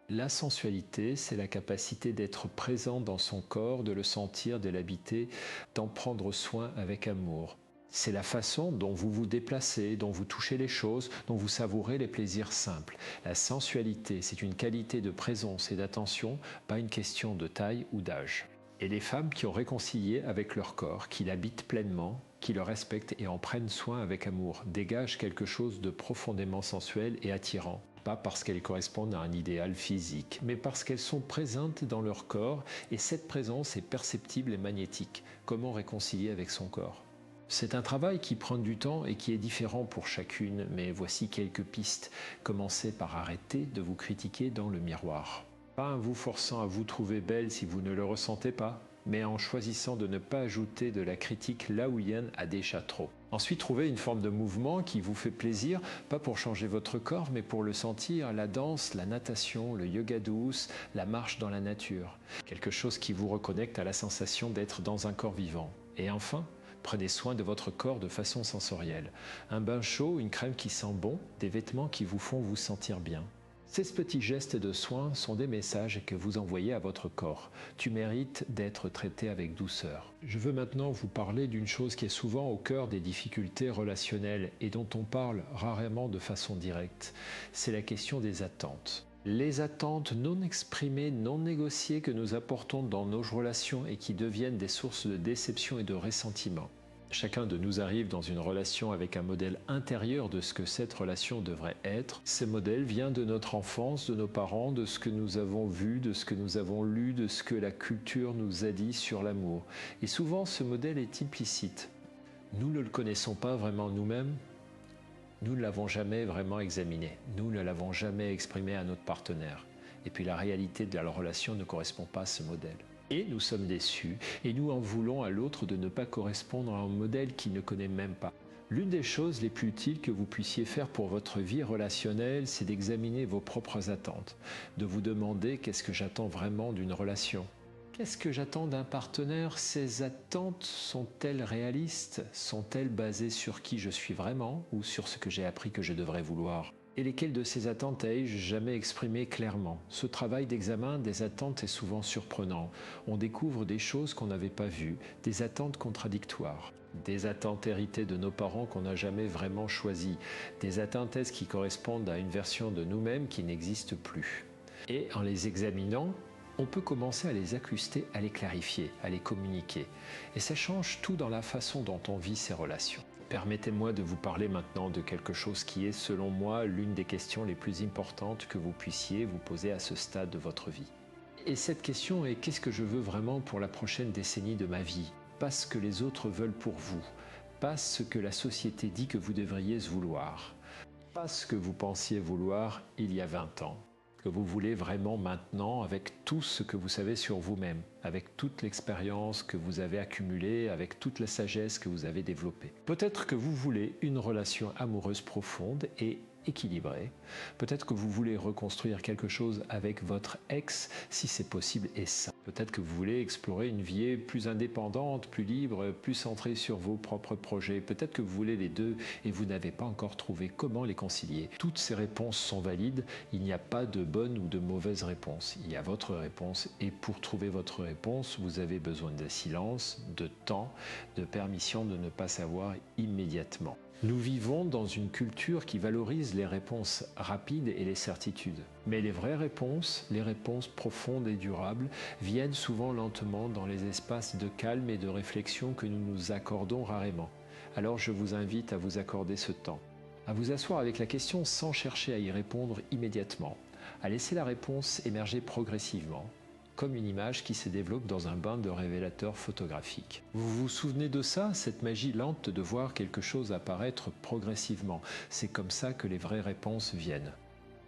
La sensualité, c'est la capacité d'être présent dans son corps, de le sentir, de l'habiter, d'en prendre soin avec amour. C'est la façon dont vous vous déplacez, dont vous touchez les choses, dont vous savourez les plaisirs simples. La sensualité, c'est une qualité de présence et d'attention, pas une question de taille ou d'âge. Et les femmes qui ont réconcilié avec leur corps, qui l'habitent pleinement, qui le respectent et en prennent soin avec amour, dégagent quelque chose de profondément sensuel et attirant. Pas parce qu'elles correspondent à un idéal physique, mais parce qu'elles sont présentes dans leur corps et cette présence est perceptible et magnétique. Comment réconcilier avec son corps ? C'est un travail qui prend du temps et qui est différent pour chacune, mais voici quelques pistes. Commencez par arrêter de vous critiquer dans le miroir. Pas en vous forçant à vous trouver belle si vous ne le ressentez pas, mais en choisissant de ne pas ajouter de la critique là où il y en a déjà trop. Ensuite, trouvez une forme de mouvement qui vous fait plaisir, pas pour changer votre corps, mais pour le sentir, la danse, la natation, le yoga douce, la marche dans la nature. Quelque chose qui vous reconnecte à la sensation d'être dans un corps vivant. Et enfin, prenez soin de votre corps de façon sensorielle. Un bain chaud, une crème qui sent bon, des vêtements qui vous font vous sentir bien. Ces petits gestes de soins sont des messages que vous envoyez à votre corps. Tu mérites d'être traité avec douceur. Je veux maintenant vous parler d'une chose qui est souvent au cœur des difficultés relationnelles et dont on parle rarement de façon directe. C'est la question des attentes. Les attentes non exprimées, non négociées que nous apportons dans nos relations et qui deviennent des sources de déception et de ressentiment. Chacun de nous arrive dans une relation avec un modèle intérieur de ce que cette relation devrait être. Ce modèle vient de notre enfance, de nos parents, de ce que nous avons vu, de ce que nous avons lu, de ce que la culture nous a dit sur l'amour. Et souvent, ce modèle est implicite. Nous ne le connaissons pas vraiment nous-mêmes. Nous ne l'avons jamais vraiment examiné. Nous ne l'avons jamais exprimé à notre partenaire. Et puis la réalité de la relation ne correspond pas à ce modèle. Et nous sommes déçus, et nous en voulons à l'autre de ne pas correspondre à un modèle qu'il ne connaît même pas. L'une des choses les plus utiles que vous puissiez faire pour votre vie relationnelle, c'est d'examiner vos propres attentes, de vous demander qu'est-ce que j'attends vraiment d'une relation. Qu'est-ce que j'attends d'un partenaire? Ces attentes sont-elles réalistes? Sont-elles basées sur qui je suis vraiment ou sur ce que j'ai appris que je devrais vouloir? Et lesquelles de ces attentes ai-je jamais exprimées clairement? Ce travail d'examen des attentes est souvent surprenant. On découvre des choses qu'on n'avait pas vues, des attentes contradictoires, des attentes héritées de nos parents qu'on n'a jamais vraiment choisies, des attentes qui correspondent à une version de nous-mêmes qui n'existe plus. Et en les examinant, on peut commencer à les accuster, à les clarifier, à les communiquer. Et ça change tout dans la façon dont on vit ces relations. Permettez-moi de vous parler maintenant de quelque chose qui est, selon moi, l'une des questions les plus importantes que vous puissiez vous poser à ce stade de votre vie. Et cette question est: qu'est-ce que je veux vraiment pour la prochaine décennie de ma vie? Pas ce que les autres veulent pour vous, pas ce que la société dit que vous devriez vouloir, pas ce que vous pensiez vouloir il y a 20 ans. Que vous voulez vraiment maintenant, avec tout ce que vous savez sur vous-même, avec toute l'expérience que vous avez accumulée, avec toute la sagesse que vous avez développée. Peut-être que vous voulez une relation amoureuse profonde et équilibrée. Peut-être que vous voulez reconstruire quelque chose avec votre ex, si c'est possible et sain. Peut-être que vous voulez explorer une vie plus indépendante, plus libre, plus centrée sur vos propres projets. Peut-être que vous voulez les deux et vous n'avez pas encore trouvé comment les concilier. Toutes ces réponses sont valides. Il n'y a pas de bonne ou de mauvaise réponse. Il y a votre réponse et pour trouver votre réponse, vous avez besoin de silence, de temps, de permission de ne pas savoir immédiatement. Nous vivons dans une culture qui valorise les réponses rapides et les certitudes. Mais les vraies réponses, les réponses profondes et durables, viennent souvent lentement dans les espaces de calme et de réflexion que nous nous accordons rarement. Alors je vous invite à vous accorder ce temps, à vous asseoir avec la question sans chercher à y répondre immédiatement, à laisser la réponse émerger progressivement, comme une image qui se développe dans un bain de révélateurs photographiques. Vous vous souvenez de ça, cette magie lente de voir quelque chose apparaître progressivement? C'est comme ça que les vraies réponses viennent.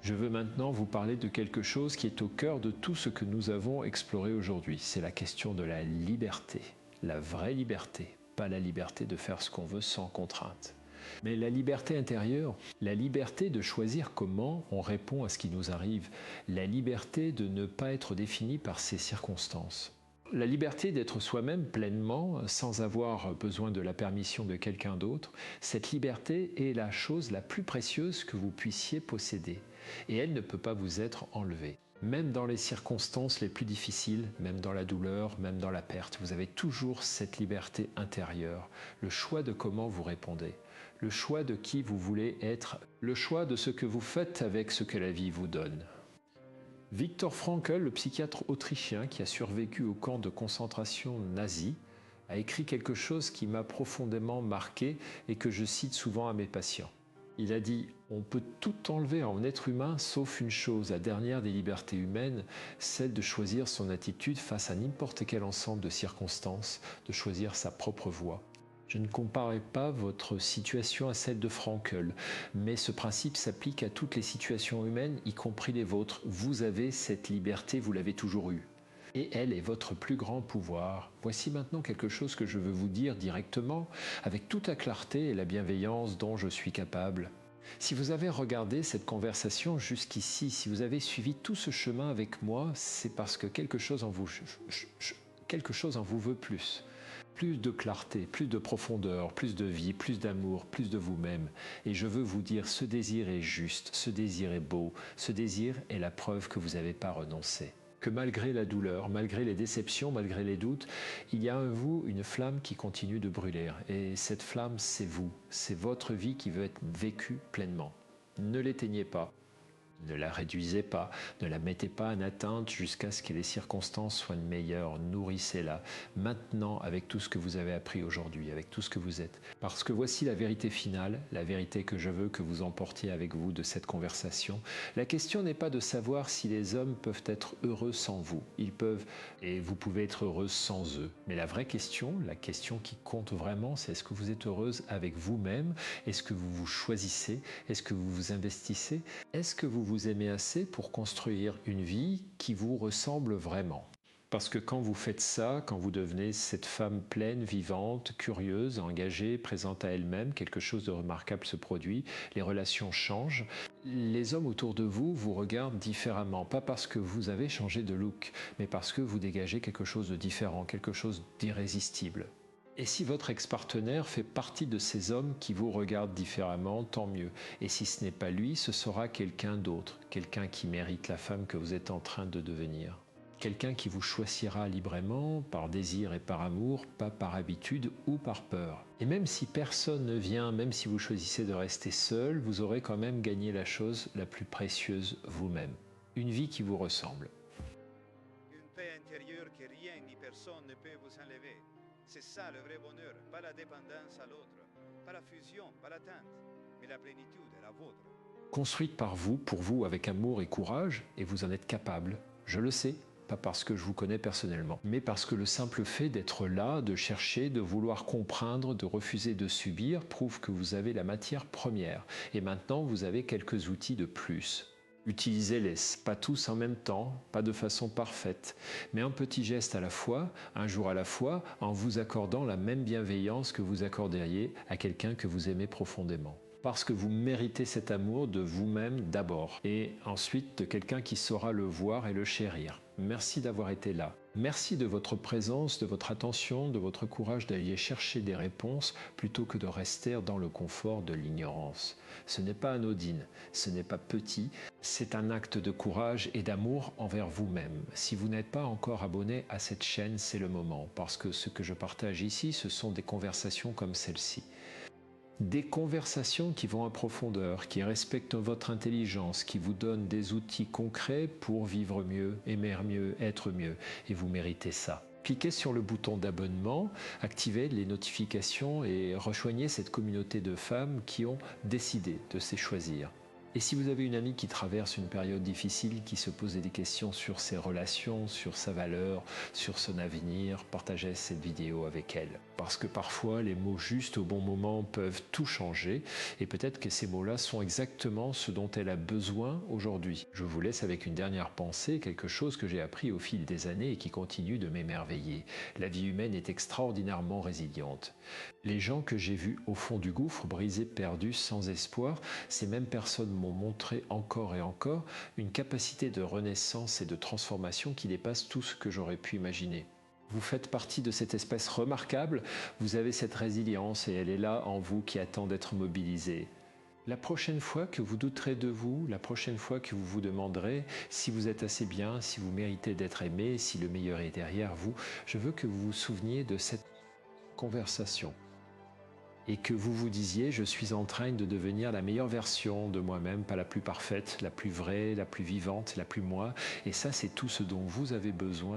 Je veux maintenant vous parler de quelque chose qui est au cœur de tout ce que nous avons exploré aujourd'hui. C'est la question de la liberté. La vraie liberté, pas la liberté de faire ce qu'on veut sans contrainte. Mais la liberté intérieure, la liberté de choisir comment on répond à ce qui nous arrive, la liberté de ne pas être définie par ces circonstances. La liberté d'être soi-même pleinement, sans avoir besoin de la permission de quelqu'un d'autre, cette liberté est la chose la plus précieuse que vous puissiez posséder. Et elle ne peut pas vous être enlevée. Même dans les circonstances les plus difficiles, même dans la douleur, même dans la perte, vous avez toujours cette liberté intérieure, le choix de comment vous répondez, le choix de qui vous voulez être, le choix de ce que vous faites avec ce que la vie vous donne. Viktor Frankl, le psychiatre autrichien qui a survécu au camp de concentration nazi, a écrit quelque chose qui m'a profondément marqué et que je cite souvent à mes patients. Il a dit « On peut tout enlever en être humain sauf une chose, la dernière des libertés humaines, celle de choisir son attitude face à n'importe quel ensemble de circonstances, de choisir sa propre voie. » Je ne comparerai pas votre situation à celle de Frankl, mais ce principe s'applique à toutes les situations humaines, y compris les vôtres. Vous avez cette liberté, vous l'avez toujours eue. Et elle est votre plus grand pouvoir. Voici maintenant quelque chose que je veux vous dire directement, avec toute la clarté et la bienveillance dont je suis capable. Si vous avez regardé cette conversation jusqu'ici, si vous avez suivi tout ce chemin avec moi, c'est parce que quelque chose en vous veut plus. Plus de clarté, plus de profondeur, plus de vie, plus d'amour, plus de vous-même. Et je veux vous dire, ce désir est juste, ce désir est beau, ce désir est la preuve que vous n'avez pas renoncé. Que malgré la douleur, malgré les déceptions, malgré les doutes, il y a en vous une flamme qui continue de brûler. Et cette flamme, c'est vous. C'est votre vie qui veut être vécue pleinement. Ne l'éteignez pas. Ne la réduisez pas, ne la mettez pas en atteinte jusqu'à ce que les circonstances soient meilleures. Nourrissez-la maintenant avec tout ce que vous avez appris aujourd'hui, avec tout ce que vous êtes. Parce que voici la vérité finale, la vérité que je veux que vous emportiez avec vous de cette conversation. La question n'est pas de savoir si les hommes peuvent être heureux sans vous. Ils peuvent, et vous pouvez être heureuse sans eux. Mais la vraie question, la question qui compte vraiment, c'est est-ce que vous êtes heureuse avec vous-même? Est-ce que vous vous choisissez? Est-ce que vous vous investissez? Est-ce que vous vous aimez assez pour construire une vie qui vous ressemble vraiment? Parce que quand vous faites ça, quand vous devenez cette femme pleine, vivante, curieuse, engagée, présente à elle-même, quelque chose de remarquable se produit, les relations changent. Les hommes autour de vous vous regardent différemment, pas parce que vous avez changé de look, mais parce que vous dégagez quelque chose de différent, quelque chose d'irrésistible. Et si votre ex-partenaire fait partie de ces hommes qui vous regardent différemment, tant mieux. Et si ce n'est pas lui, ce sera quelqu'un d'autre, quelqu'un qui mérite la femme que vous êtes en train de devenir. Quelqu'un qui vous choisira librement, par désir et par amour, pas par habitude ou par peur. Et même si personne ne vient, même si vous choisissez de rester seul, vous aurez quand même gagné la chose la plus précieuse vous-même. Une vie qui vous ressemble. Une paix intérieure que rien ni personne ne peut vous enlever. C'est ça le vrai bonheur, pas la dépendance à l'autre, pas la fusion, pas l'atteinte, mais la plénitude est la vôtre. Construite par vous, pour vous, avec amour et courage, et vous en êtes capable. Je le sais, pas parce que je vous connais personnellement, mais parce que le simple fait d'être là, de chercher, de vouloir comprendre, de refuser de subir, prouve que vous avez la matière première. Et maintenant, vous avez quelques outils de plus. Utilisez-les, pas tous en même temps, pas de façon parfaite, mais un petit geste à la fois, un jour à la fois, en vous accordant la même bienveillance que vous accorderiez à quelqu'un que vous aimez profondément. Parce que vous méritez cet amour de vous-même d'abord, et ensuite de quelqu'un qui saura le voir et le chérir. Merci d'avoir été là. Merci de votre présence, de votre attention, de votre courage d'aller chercher des réponses plutôt que de rester dans le confort de l'ignorance. Ce n'est pas anodine, ce n'est pas petit, c'est un acte de courage et d'amour envers vous-même. Si vous n'êtes pas encore abonné à cette chaîne, c'est le moment, parce que ce que je partage ici, ce sont des conversations comme celle-ci. Des conversations qui vont en profondeur, qui respectent votre intelligence, qui vous donnent des outils concrets pour vivre mieux, aimer mieux, être mieux. Et vous méritez ça. Cliquez sur le bouton d'abonnement, activez les notifications et rejoignez cette communauté de femmes qui ont décidé de se choisir. Et si vous avez une amie qui traverse une période difficile, qui se pose des questions sur ses relations, sur sa valeur, sur son avenir, partagez cette vidéo avec elle. Parce que parfois, les mots justes au bon moment peuvent tout changer, et peut-être que ces mots-là sont exactement ce dont elle a besoin aujourd'hui. Je vous laisse avec une dernière pensée, quelque chose que j'ai appris au fil des années et qui continue de m'émerveiller. La vie humaine est extraordinairement résiliente. Les gens que j'ai vus au fond du gouffre, brisés, perdus, sans espoir, ces mêmes personnes m'ont montré encore et encore une capacité de renaissance et de transformation qui dépasse tout ce que j'aurais pu imaginer. Vous faites partie de cette espèce remarquable, vous avez cette résilience et elle est là en vous qui attend d'être mobilisée. La prochaine fois que vous douterez de vous, la prochaine fois que vous vous demanderez si vous êtes assez bien, si vous méritez d'être aimé, si le meilleur est derrière vous, je veux que vous vous souveniez de cette conversation. Et que vous vous disiez, je suis en train de devenir la meilleure version de moi-même, pas la plus parfaite, la plus vraie, la plus vivante, la plus moi. Et ça, c'est tout ce dont vous avez besoin